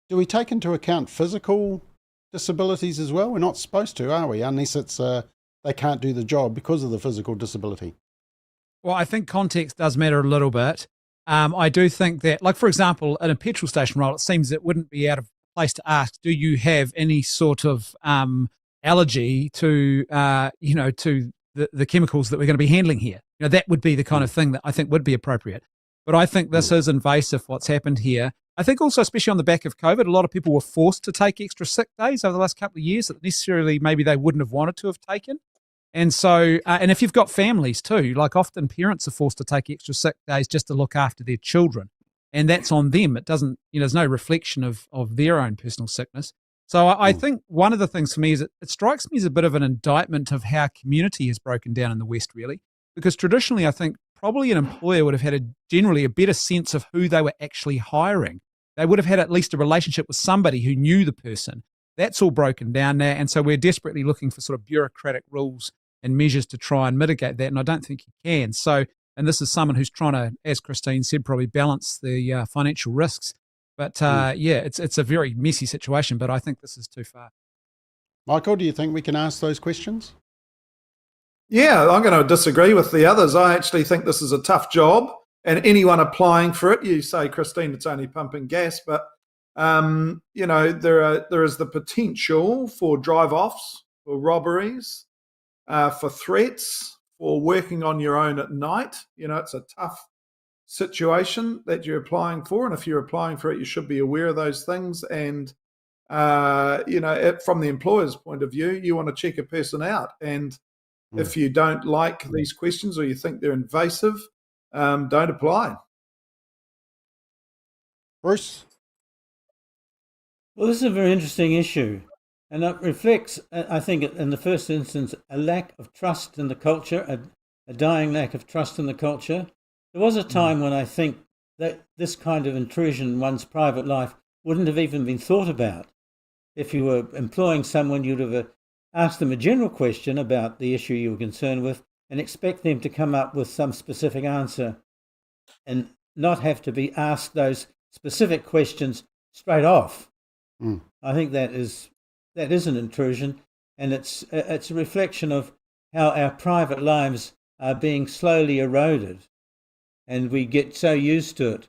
S1: do we take into account physical disabilities as well? We're not supposed to, are we? Unless it's they can't do the job because of the physical disability.
S6: Well, I think context does matter a little bit. I do think that, like, for example, in a petrol station role, it seems it wouldn't be out of place to ask, do you have any sort of allergy to to the chemicals that we're going to be handling here? That would be the kind of thing that I think would be appropriate. But I think this is invasive, what's happened here. I think also, especially on the back of COVID, a lot of people were forced to take extra sick days over the last couple of years that necessarily maybe they wouldn't have wanted to have taken. And so, and if you've got families too, like often parents are forced to take extra sick days just to look after their children. And that's on them. It doesn't, there's no reflection of their own personal sickness. So I think one of the things for me is it strikes me as a bit of an indictment of how community has broken down in the West, really. Because traditionally, I think probably an employer would have had generally a better sense of who they were actually hiring. They would have had at least a relationship with somebody who knew the person. That's all broken down now. And so we're desperately looking for sort of bureaucratic rules and measures to try and mitigate that. And I don't think you can. So, and this is someone who's trying to, as Christine said, probably balance the financial risks. But yeah, it's a very messy situation, but I think this is too far.
S1: Michael, do you think we can ask those questions?
S5: Yeah, I'm going to disagree with the others. I actually think this is a tough job, and anyone applying for it, you say, Christine, it's only pumping gas, but you know, there is the potential for drive-offs, for robberies, for threats, for working on your own at night. You know, it's a tough situation that you're applying for, and if you're applying for it, you should be aware of those things. And you know, from the employer's point of view, you want to check a person out, and if you don't like these questions or you think they're invasive, don't apply.
S1: Bruce?
S4: Well, this is a very interesting issue, and it reflects, I think, in the first instance, a lack of trust in the culture, a dying lack of trust in the culture. There was a time when I think that this kind of intrusion in one's private life wouldn't have even been thought about. If you were employing someone, you'd have asked them a general question about the issue you were concerned with and expect them to come up with some specific answer and not have to be asked those specific questions straight off. I think that is an intrusion, and it's a reflection of how our private lives are being slowly eroded, and we get so used to it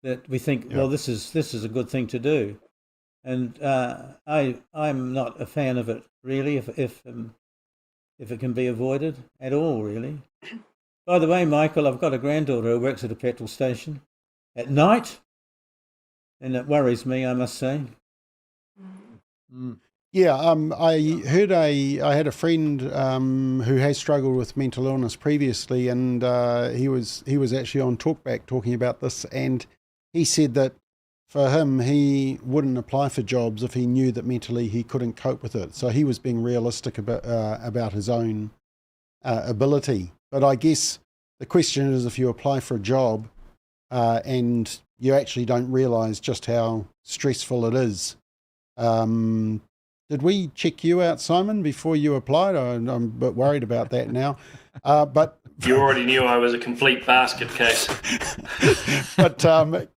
S4: that we think, well, this is a good thing to do, and I'm not a fan of it really, if it can be avoided at all, really. By the way, Michael, I've got a granddaughter who works at a petrol station at night, and it worries me, I must say.
S1: Yeah, I heard I had a friend who has struggled with mental illness previously, and he was actually on Talkback talking about this, and he said that for him, he wouldn't apply for jobs if he knew that mentally he couldn't cope with it. So he was being realistic about his own ability. But I guess the question is, if you apply for a job and you actually don't realise just how stressful it is. Did we check you out, Simon, before you applied? I'm a bit worried about that now. But
S3: you already knew I was a complete basket case.
S1: But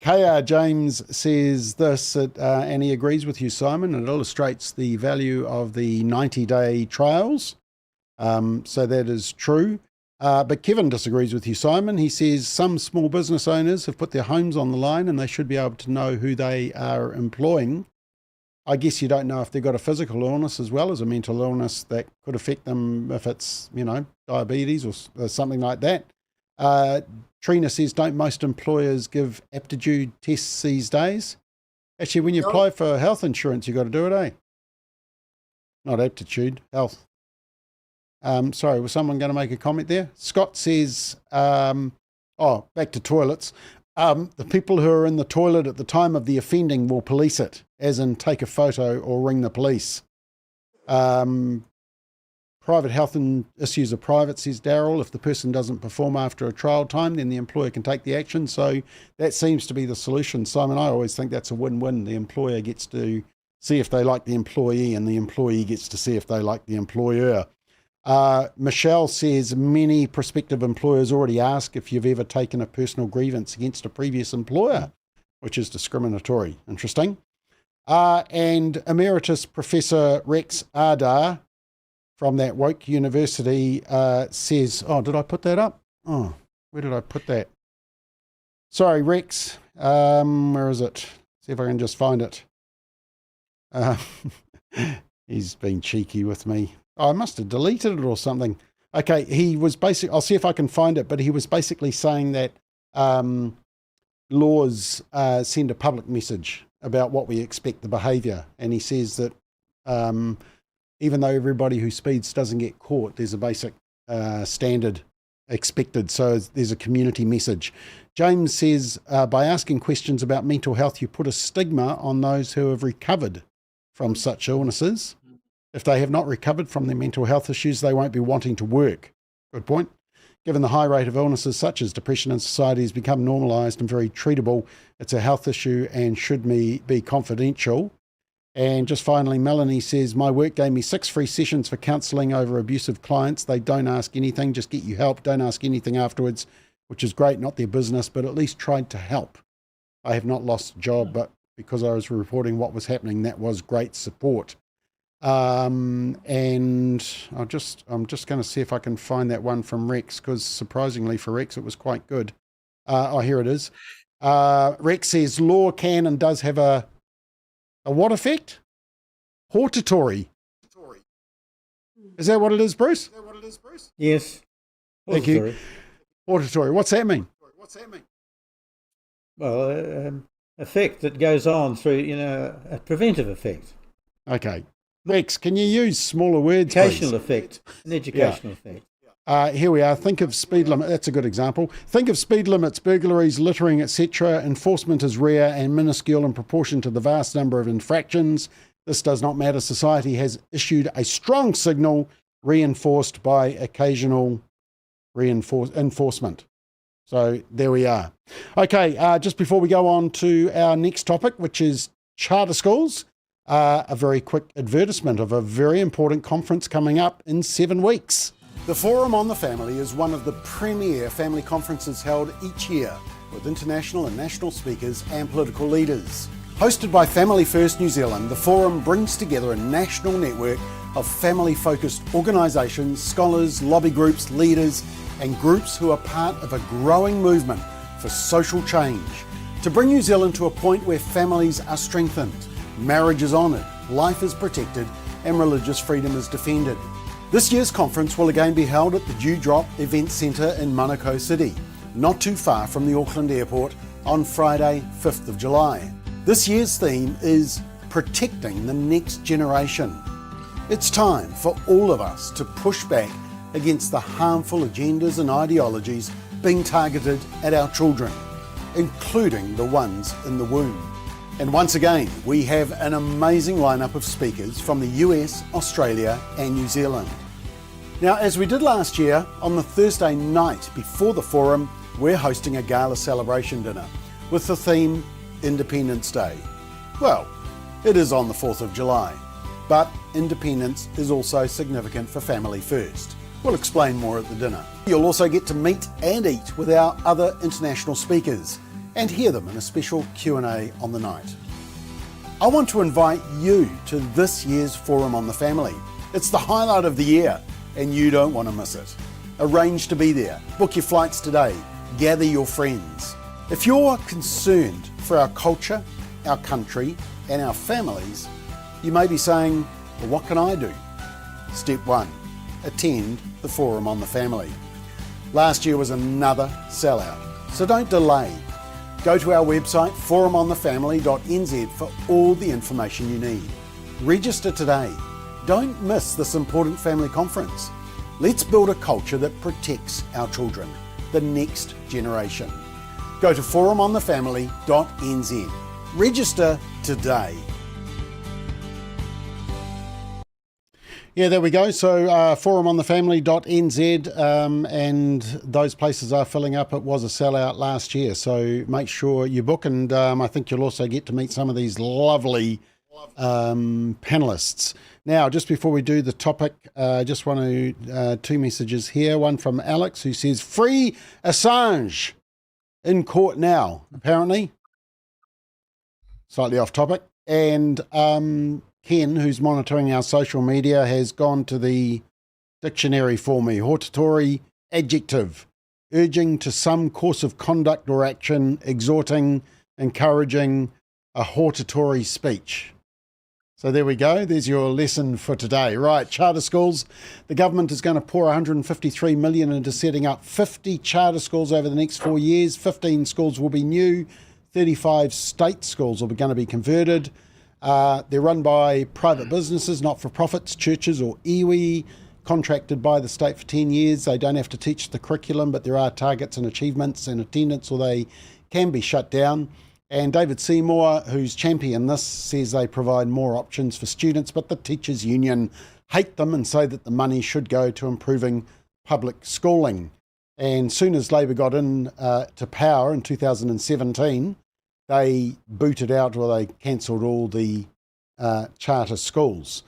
S1: KR James says this, and he agrees with you, Simon. It illustrates the value of the 90-day trials. So that is true. But Kevin disagrees with you, Simon. He says some small business owners have put their homes on the line and they should be able to know who they are employing. I guess you don't know if they've got a physical illness as well as a mental illness that could affect them if it's, diabetes or something like that. Trina says, don't most employers give aptitude tests these days? Actually, when you apply for health insurance, you've got to do it, eh? Not aptitude, health. Sorry, was someone going to make a comment there? Scott says, back to toilets. The people who are in the toilet at the time of the offending will police it, as in take a photo or ring the police. Private health and issues are private, says Daryl. If the person doesn't perform after a trial time, then the employer can take the action. So that seems to be the solution. Simon, I always think that's a win-win. The employer gets to see if they like the employee and the employee gets to see if they like the employer. Michelle says many prospective employers already ask if you've ever taken a personal grievance against a previous employer, which is discriminatory. Interesting. And Emeritus Professor Rex Ardar from that woke university says, did I put that up? Oh, where did I put that? Sorry, Rex. Where is it? See if I can just find it. He's been cheeky with me. I must have deleted it or something. Okay, he was basically, I'll see if I can find it, but he was basically saying that laws send a public message about what we expect the behaviour. And he says that even though everybody who speeds doesn't get caught, there's a basic standard expected. So there's a community message. James says, by asking questions about mental health, you put a stigma on those who have recovered from such illnesses. If they have not recovered from their mental health issues, they won't be wanting to work. Good point. Given the high rate of illnesses such as depression in society has become normalised and very treatable, it's a health issue and should be confidential. And just finally, Melanie says, my work gave me 6 free sessions for counselling over abusive clients. They don't ask anything, just get you help. Don't ask anything afterwards, which is great, not their business, but at least tried to help. I have not lost a job, but because I was reporting what was happening, that was great support. And I'm just going to see if I can find that one from Rex, because surprisingly for Rex, it was quite good. Here it is. Rex says, law can and does have a what effect? Hortatory. Is that what it is, Bruce?
S4: Yes.
S1: Thank you. Hortatory. What's that mean?
S4: Well, effect that goes on through, a preventive effect.
S1: Okay. Rex, can you use smaller words,
S4: Educational
S1: please?
S4: effect. An educational effect.
S1: Here we are. Think of speed limit. That's a good example. Think of speed limits, burglaries, littering, etc. Enforcement is rare and minuscule in proportion to the vast number of infractions. This does not matter. Society has issued a strong signal, reinforced by occasional enforcement. So there we are. Okay, just before we go on to our next topic, which is charter schools, a very quick advertisement of a very important conference coming up in 7 weeks. The Forum on the Family is one of the premier family conferences held each year with international and national speakers and political leaders. Hosted by Family First New Zealand, the Forum brings together a national network of family-focused organisations, scholars, lobby groups, leaders and groups who are part of a growing movement for social change to bring New Zealand to a point where families are strengthened, marriage is honoured, life is protected and religious freedom is defended. This year's conference will again be held at the Dewdrop Event Centre in Manukau City, not too far from the Auckland Airport, on Friday, 5th of July. This year's theme is Protecting the Next Generation. It's time for all of us to push back against the harmful agendas and ideologies being targeted at our children, including the ones in the womb. And once again, we have an amazing lineup of speakers from the US, Australia and New Zealand. Now, as we did last year, on the Thursday night before the forum, we're hosting a gala celebration dinner with the theme Independence Day. Well, it is on the 4th of July, but independence is also significant for Family First. We'll explain more at the dinner. You'll also get to meet and eat with our other international speakers and hear them in a special Q&A on the night. I want to invite you to this year's Forum on the Family. It's the highlight of the year and you don't want to miss it. Arrange to be there. Book your flights today. Gather your friends. If you're concerned for our culture, our country and our families, you may be saying, well, what can I do? Step 1, attend the Forum on the Family. Last year was another sellout, so don't delay. Go to our website forumonthefamily.nz for all the information you need. Register today. Don't miss this important family conference. Let's build a culture that protects our children, the next generation. Go to forumonthefamily.nz. Register today. Yeah, there we go. So forumonthefamily.nz and those places are filling up. It was a sellout last year, so make sure you book, and I think you'll also get to meet some of these lovely panelists. Now, just before we do the topic, I just want to, 2 messages here. One from Alex who says, free Assange in court now, apparently. Slightly off topic. And Ken, who's monitoring our social media, has gone to the dictionary for me. Hortatory, adjective, urging to some course of conduct or action, exhorting, encouraging, a hortatory speech. So there we go. There's your lesson for today. Right, charter schools. The government is going to pour $153 million into setting up 50 charter schools over the next 4 years. 15 schools will be new. 35 state schools are going to be converted. They're run by private businesses, not-for-profits, churches or iwi, contracted by the state for 10 years. They don't have to teach the curriculum, but there are targets and achievements and attendance, or they can be shut down. And David Seymour, who's championed this, says they provide more options for students, but the teachers' union hate them and say that the money should go to improving public schooling. And soon as Labor got in to power in 2017, they booted out, or they cancelled all the charter schools.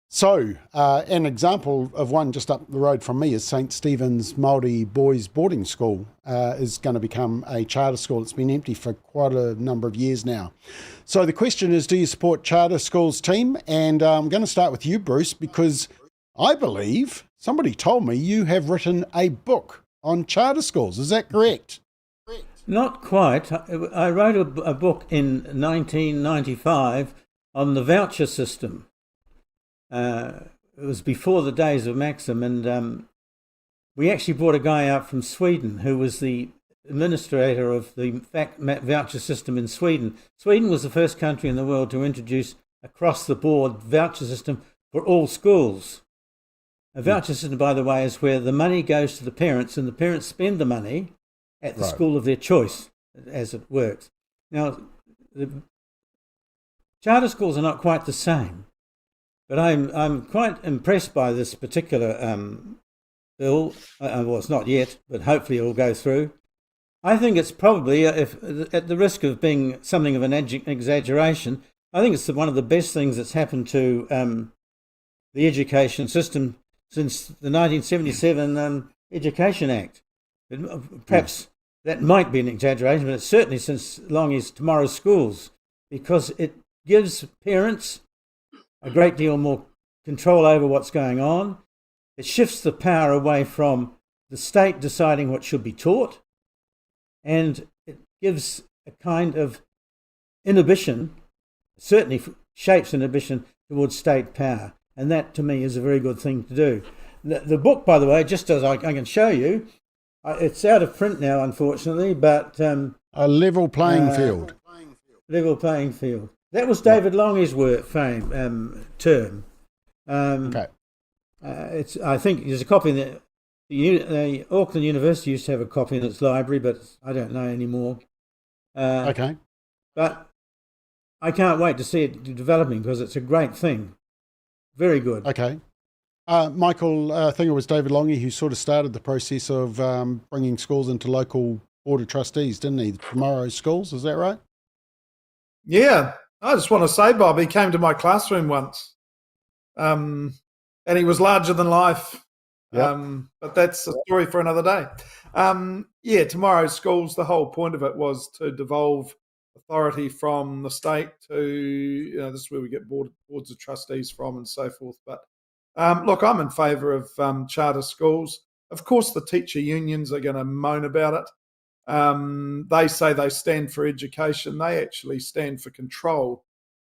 S1: So an example of one just up the road from me is St. Stephen's Māori Boys Boarding School is going to become a charter school. It's been empty for quite a number of years now. So the question is, do you support charter schools, team? And I'm going to start with you, Bruce, because I believe somebody told me you have written a book on charter schools. Is that correct?
S4: Not quite. I wrote a book in 1995 on the voucher system. It was before the days of Maxim, and we actually brought a guy out from Sweden who was the administrator of the voucher system in Sweden. Sweden was the first country in the world to introduce across-the-board voucher system for all schools. A voucher system, by the way, is where the money goes to the parents and the parents spend the money at the school of their choice, as it works. Now, the charter schools are not quite the same. But I'm quite impressed by this particular bill. Well, it's not yet, but hopefully it will go through. I think it's probably, if at the risk of being something of an exaggeration, I think it's one of the best things that's happened to the education system since the 1977 Education Act. Perhaps that might be an exaggeration, but it's certainly since long as Tomorrow's Schools, because it gives parents a great deal more control over what's going on. It shifts the power away from the state deciding what should be taught, and it gives a kind of inhibition, certainly shapes inhibition towards state power, and that to me is a very good thing to do. The book, by the way, just as I can show you, it's out of print now, unfortunately, but
S1: a level playing field.
S4: Level playing field. That was David Long's term.
S1: Okay.
S4: I think there's a copy in the Auckland University used to have a copy in its library, but I don't know anymore.
S1: Okay.
S4: But I can't wait to see it developing because it's a great thing. Very good.
S1: Okay. Michael, I think it was David Longy who sort of started the process of bringing schools into local board of trustees, didn't he? Tomorrow's Schools, is that right?
S5: Yeah. I just want to say, Bob, he came to my classroom once, and he was larger than life.
S1: Yep.
S5: But that's a story for another day. Tomorrow's Schools, the whole point of it was to devolve authority from the state to, this is where we get boards of trustees from and so forth. But look, I'm in favour of charter schools. Of course, the teacher unions are going to moan about it. They say they stand for education. They actually stand for control.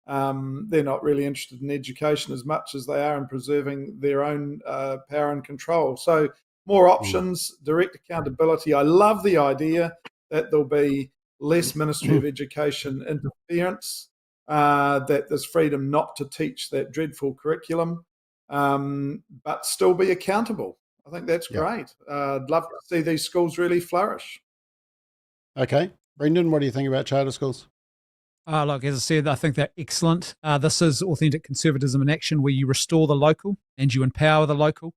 S5: They're not really interested in education as much as they are in preserving their own power and control. So more options, direct accountability. I love the idea that there'll be less Ministry of Education interference, that there's freedom not to teach that dreadful curriculum, but still be accountable. I think that's great. I'd love to see these schools really flourish.
S1: Okay. Brendan, what do you think about charter schools?
S6: Look, as I said, I think they're excellent. This is authentic conservatism in action, where you restore the local and you empower the local.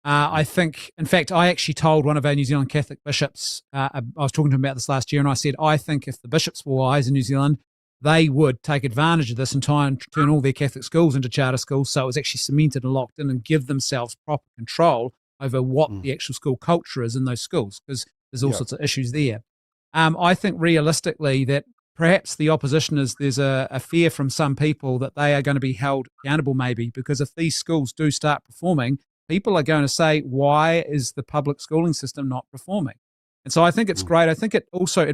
S6: I think, in fact, I actually told one of our New Zealand Catholic bishops, I was talking to him about this last year, and I said, I think if the bishops were wise in New Zealand, they would take advantage of this and try and turn all their Catholic schools into charter schools, so it was actually cemented and locked in, and give themselves proper control over what the actual school culture is in those schools, because there's all sorts of issues there. I think realistically that perhaps the opposition is there's a fear from some people that they are going to be held accountable, maybe, because if these schools do start performing, people are going to say, why is the public schooling system not performing? And so I think it's great. I think it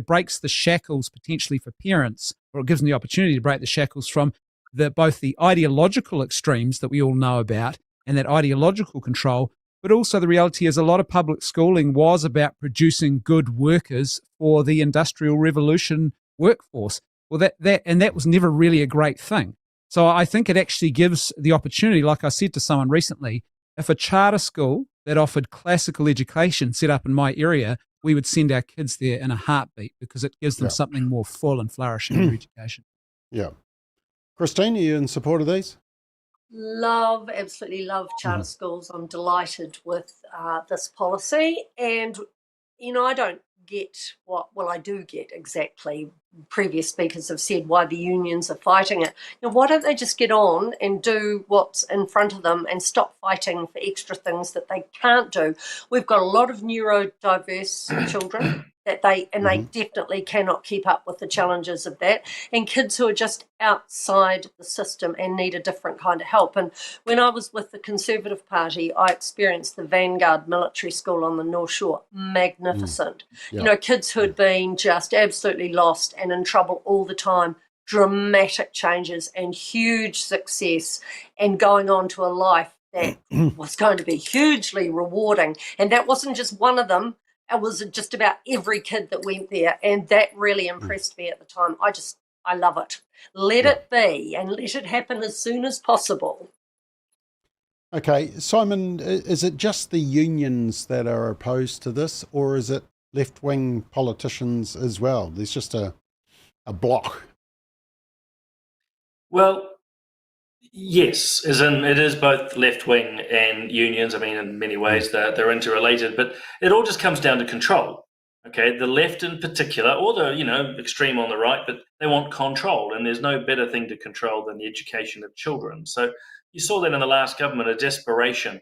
S6: breaks the shackles potentially for parents, or it gives them the opportunity to break the shackles from both the ideological extremes that we all know about and that ideological control, but also the reality is a lot of public schooling was about producing good workers for the Industrial Revolution workforce. Well, that was never really a great thing. So I think it actually gives the opportunity, like I said to someone recently, if a charter school that offered classical education set up in my area, we would send our kids there in a heartbeat because it gives them something more full and flourishing in their education.
S1: Yeah. Christine, are you in support of these?
S2: Absolutely love charter schools. I'm delighted with this policy. And, I don't get I do get exactly. Previous speakers have said why the unions are fighting it. Why don't they just get on and do what's in front of them and stop fighting for extra things that they can't do? We've got a lot of neurodiverse children that they definitely cannot keep up with the challenges of that, and kids who are just outside the system and need a different kind of help. And when I was with the Conservative Party, I experienced the Vanguard Military School on the North Shore. Magnificent. Kids who had been just absolutely lost and in trouble all the time, dramatic changes and huge success, and going on to a life that was going to be hugely rewarding. And that wasn't just one of them. It was just about every kid that went there, and that really impressed me at the time. I love it. Let it be, and let it happen as soon as possible.
S1: Okay, Simon, is it just the unions that are opposed to this, or is it left-wing politicians as well? There's just a block.
S3: Well, yes, as in it is both left-wing and unions. I mean, in many ways they're interrelated, but it all just comes down to control. Okay, the left in particular, or the extreme on the right, but they want control, and there's no better thing to control than the education of children. So you saw that in the last government, a desperation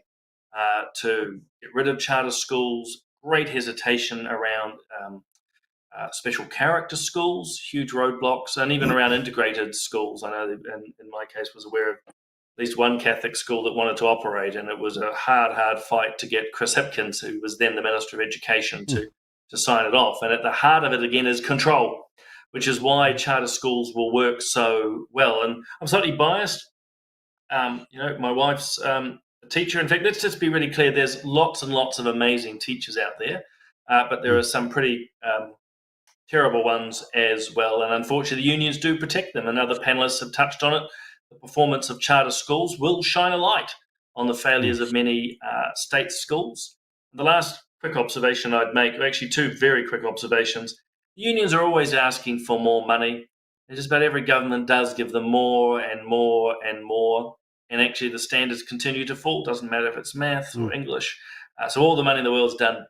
S3: to get rid of charter schools, great hesitation around special character schools, huge roadblocks, and even around integrated schools. I know in my case was aware of at least one Catholic school that wanted to operate, and it was a hard fight to get Chris Hipkins, who was then the Minister of Education, to sign it off. And at the heart of it, again, is control, which is why charter schools will work so well. And I'm slightly biased. My wife's a teacher. In fact, let's just be really clear. There's lots and lots of amazing teachers out there, but there are some pretty terrible ones as well. And unfortunately, the unions do protect them. And other panelists have touched on it. The performance of charter schools will shine a light on the failures of many state schools. The last quick observation I'd make, or actually two very quick observations. The unions are always asking for more money. And just about every government does give them more and more and more. And actually the standards continue to fall. Doesn't matter if it's maths or English. So all the money in the world's done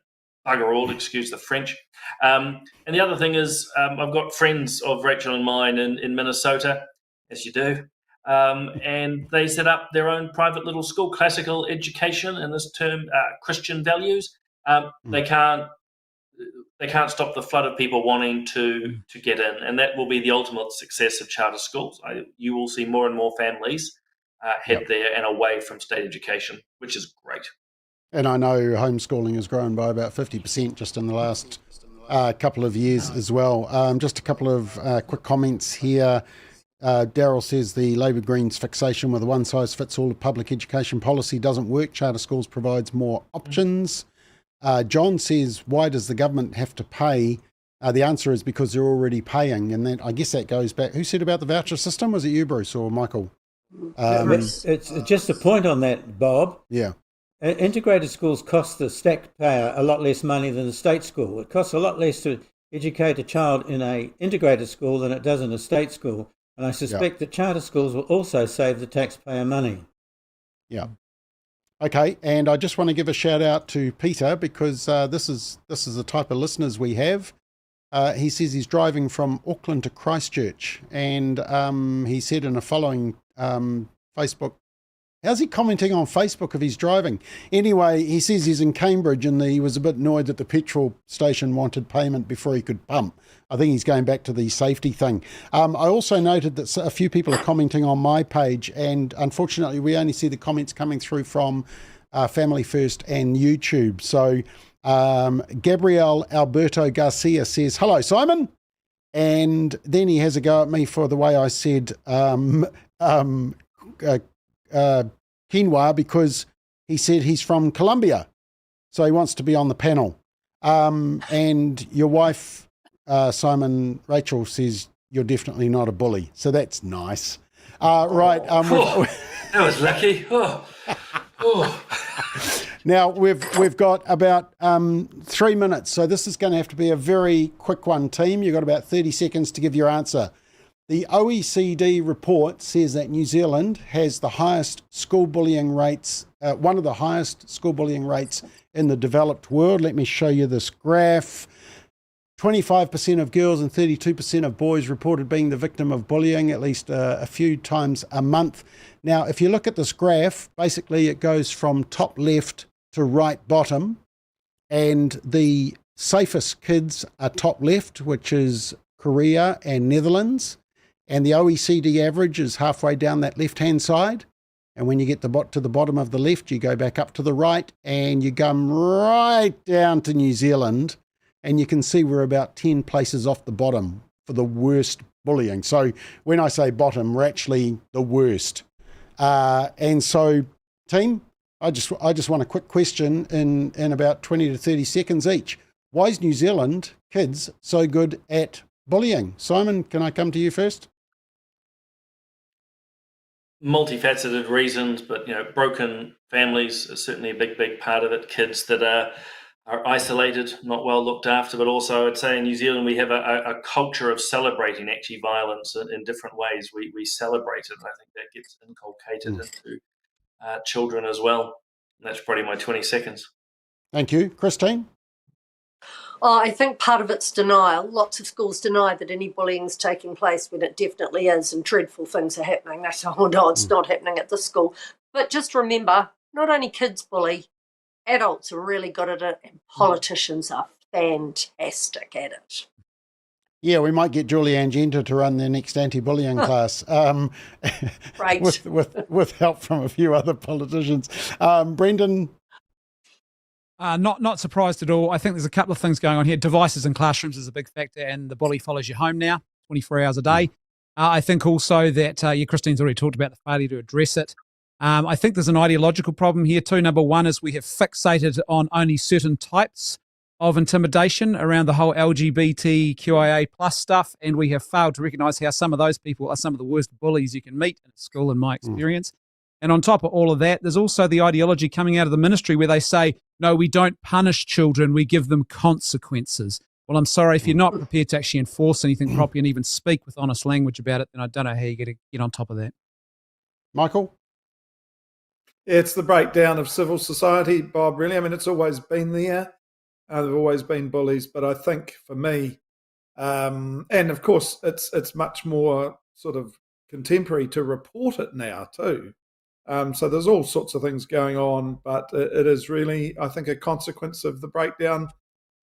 S3: bugger all, excuse the French. And the other thing is I've got friends of Rachel and mine in Minnesota, as you do. And they set up their own private little school, classical education, and this term Christian values. They can't stop the flood of people wanting to get in, and that will be the ultimate success of charter schools. You will see more and more families head there and away from state education, which is great.
S1: And I know homeschooling has grown by about 50% just in the last couple of years as well. Just a couple of quick comments here. Daryl says the Labor Greens fixation with a one-size-fits-all public education policy doesn't work. Charter schools provides more options. John says, why does the government have to pay? The answer is because they're already paying. And then I guess that goes back. Who said about the voucher system? Was it you, Bruce, or Michael?
S4: It's just a point on that, Bob.
S1: Yeah.
S4: Integrated schools cost the taxpayer a lot less money than the state school. It costs a lot less to educate a child in an integrated school than it does in a state school. And I suspect that charter schools will also save the taxpayer money.
S1: Yeah. Okay, and I just want to give a shout out to Peter because this is the type of listeners we have. He says he's driving from Auckland to Christchurch, and he said in a following Facebook, how's he commenting on Facebook if he's driving? Anyway, he says he's in Cambridge and he was a bit annoyed that the petrol station wanted payment before he could pump. I think he's going back to the safety thing. I also noted that a few people are commenting on my page, and unfortunately we only see the comments coming through from Family First and YouTube. So Gabriel Alberto Garcia says, hello, Simon. And then he has a go at me for the way I said quinoa, because he said he's from Colombia. So he wants to be on the panel. And your wife, Simon, Rachel, says you're definitely not a bully. So that's nice. Right.
S3: That was lucky.
S1: Now we've got about 3 minutes. So this is going to have to be a very quick one, team. You've got about 30 seconds to give your answer. The OECD report says that New Zealand has the highest school bullying rates, one of the highest school bullying rates in the developed world. Let me show you this graph. 25% of girls and 32% of boys reported being the victim of bullying at least a few times a month. Now, if you look at this graph, basically it goes from top left to right bottom, and the safest kids are top left, which is Korea and Netherlands, and the OECD average is halfway down that left-hand side. And when you get to the bottom of the left, you go back up to the right, and you come right down to New Zealand, and you can see we're about 10 places off the bottom for the worst bullying. So when I say bottom, we're actually the worst. And so, team, I just want a quick question in about 20 to 30 seconds each. Why is New Zealand kids so good at bullying? Simon, can I come to you first?
S3: Multifaceted reasons, but broken families is certainly a big part of it. Kids that are isolated, not well looked after, but also I'd say in New Zealand we have a culture of celebrating actually violence in different ways. We celebrate it, and I think that gets inculcated into children as well. And that's probably my 20 seconds.
S1: Thank you. Christine?
S2: Oh, I think part of it's denial. Lots of schools deny that any bullying is taking place when it definitely is, and dreadful things are happening. They say, oh no, it's not happening at this school. But just remember, not only kids bully, adults are really good at it, and politicians are fantastic at it.
S1: Yeah, we might get Julie Angenta to run their next anti-bullying class,
S2: Right.
S1: with help from a few other politicians. Brendan?
S6: Not surprised at all. I think there's a couple of things going on here. Devices in classrooms is a big factor, and the bully follows you home now, 24 hours a day. I think also that, Christine's already talked about the failure to address it. I think there's an ideological problem here too. Number one is we have fixated on only certain types of intimidation around the whole LGBTQIA plus stuff, and we have failed to recognise how some of those people are some of the worst bullies you can meet in a school, in my experience. And on top of all of that, there's also the ideology coming out of the ministry where they say, no, we don't punish children, we give them consequences. Well, I'm sorry, if you're not prepared to actually enforce anything properly and even speak with honest language about it, then I don't know how you're going to get on top of that.
S1: Michael?
S5: It's the breakdown of civil society, Bob, really. I mean, it's always been there. There have always been bullies, but I think for me, and of course, it's much more sort of contemporary to report it now too. So there's all sorts of things going on, but it is really, I think, a consequence of the breakdown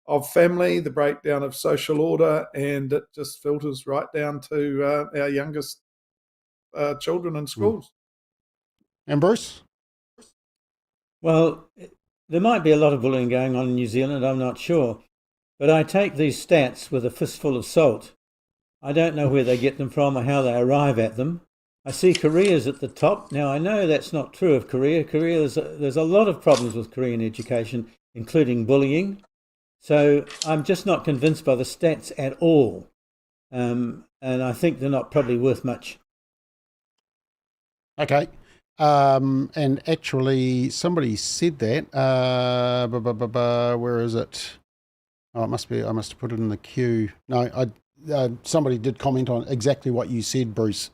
S5: of family, the breakdown of social order, and it just filters right down to our youngest children in schools.
S1: And Bruce?
S4: Well, there might be a lot of bullying going on in New Zealand, I'm not sure. But I take these stats with a fistful of salt. I don't know where they get them from or how they arrive at them. I see Korea's at the top. Now, I know that's not true of Korea. There's a lot of problems with Korean education, including bullying. So I'm just not convinced by the stats at all. And I think they're not probably worth much.
S1: Okay. And actually, somebody said that. Where is it? Oh, it must be. I must have put it in the queue. No, somebody did comment on exactly what you said, Bruce.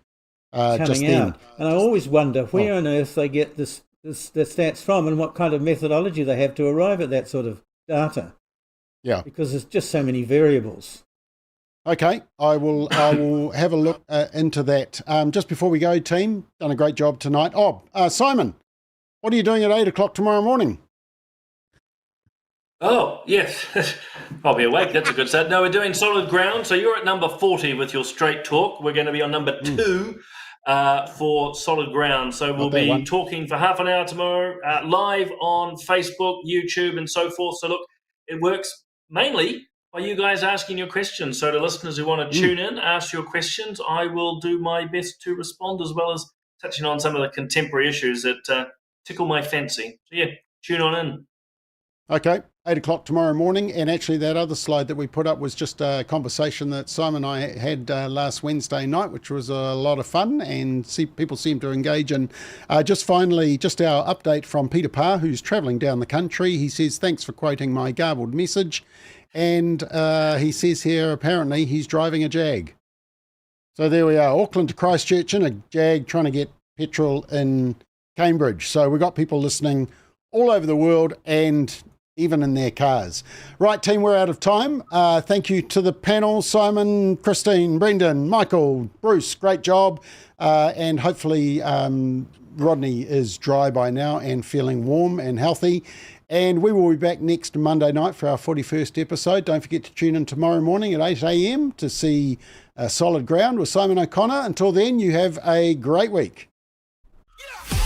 S1: Just then.
S4: And I always wonder where on earth they get the stats from and what kind of methodology they have to arrive at that sort of data.
S1: Yeah.
S4: Because there's just so many variables.
S1: Okay, I will have a look into that. Just before we go, team, done a great job tonight. Simon, what are you doing at 8 o'clock tomorrow morning?
S3: Oh, yes. I'll be awake. That's a good start. No, we're doing Solid Ground. So you're at number 40 with your Straight Talk. We're going to be on number 2 for Solid Ground. So we'll be talking for half an hour tomorrow, live on Facebook, YouTube, and so forth. So look, it works mainly by you guys asking your questions. So to listeners who want to tune in, ask your questions. I will do my best to respond, as well as touching on some of the contemporary issues that tickle my fancy. So yeah, tune on in.
S1: Okay, 8 o'clock tomorrow morning. And actually that other slide that we put up was just a conversation that Simon and I had last Wednesday night, which was a lot of fun, and people seem to engage. And just finally, just our update from Peter Parr, who's travelling down the country. He says, thanks for quoting my garbled message. And he says here, apparently he's driving a Jag. So there we are, Auckland to Christchurch in a Jag, trying to get petrol in Cambridge. So we've got people listening all over the world, and even in their cars. Right, team, we're out of time. Thank you to the panel, Simon, Christine, Brendan, Michael, Bruce, great job. And hopefully Rodney is dry by now and feeling warm and healthy. And we will be back next Monday night for our 41st episode. Don't forget to tune in tomorrow morning at 8 a.m. to see Solid Ground with Simon O'Connor. Until then, you have a great week.
S8: Yeah.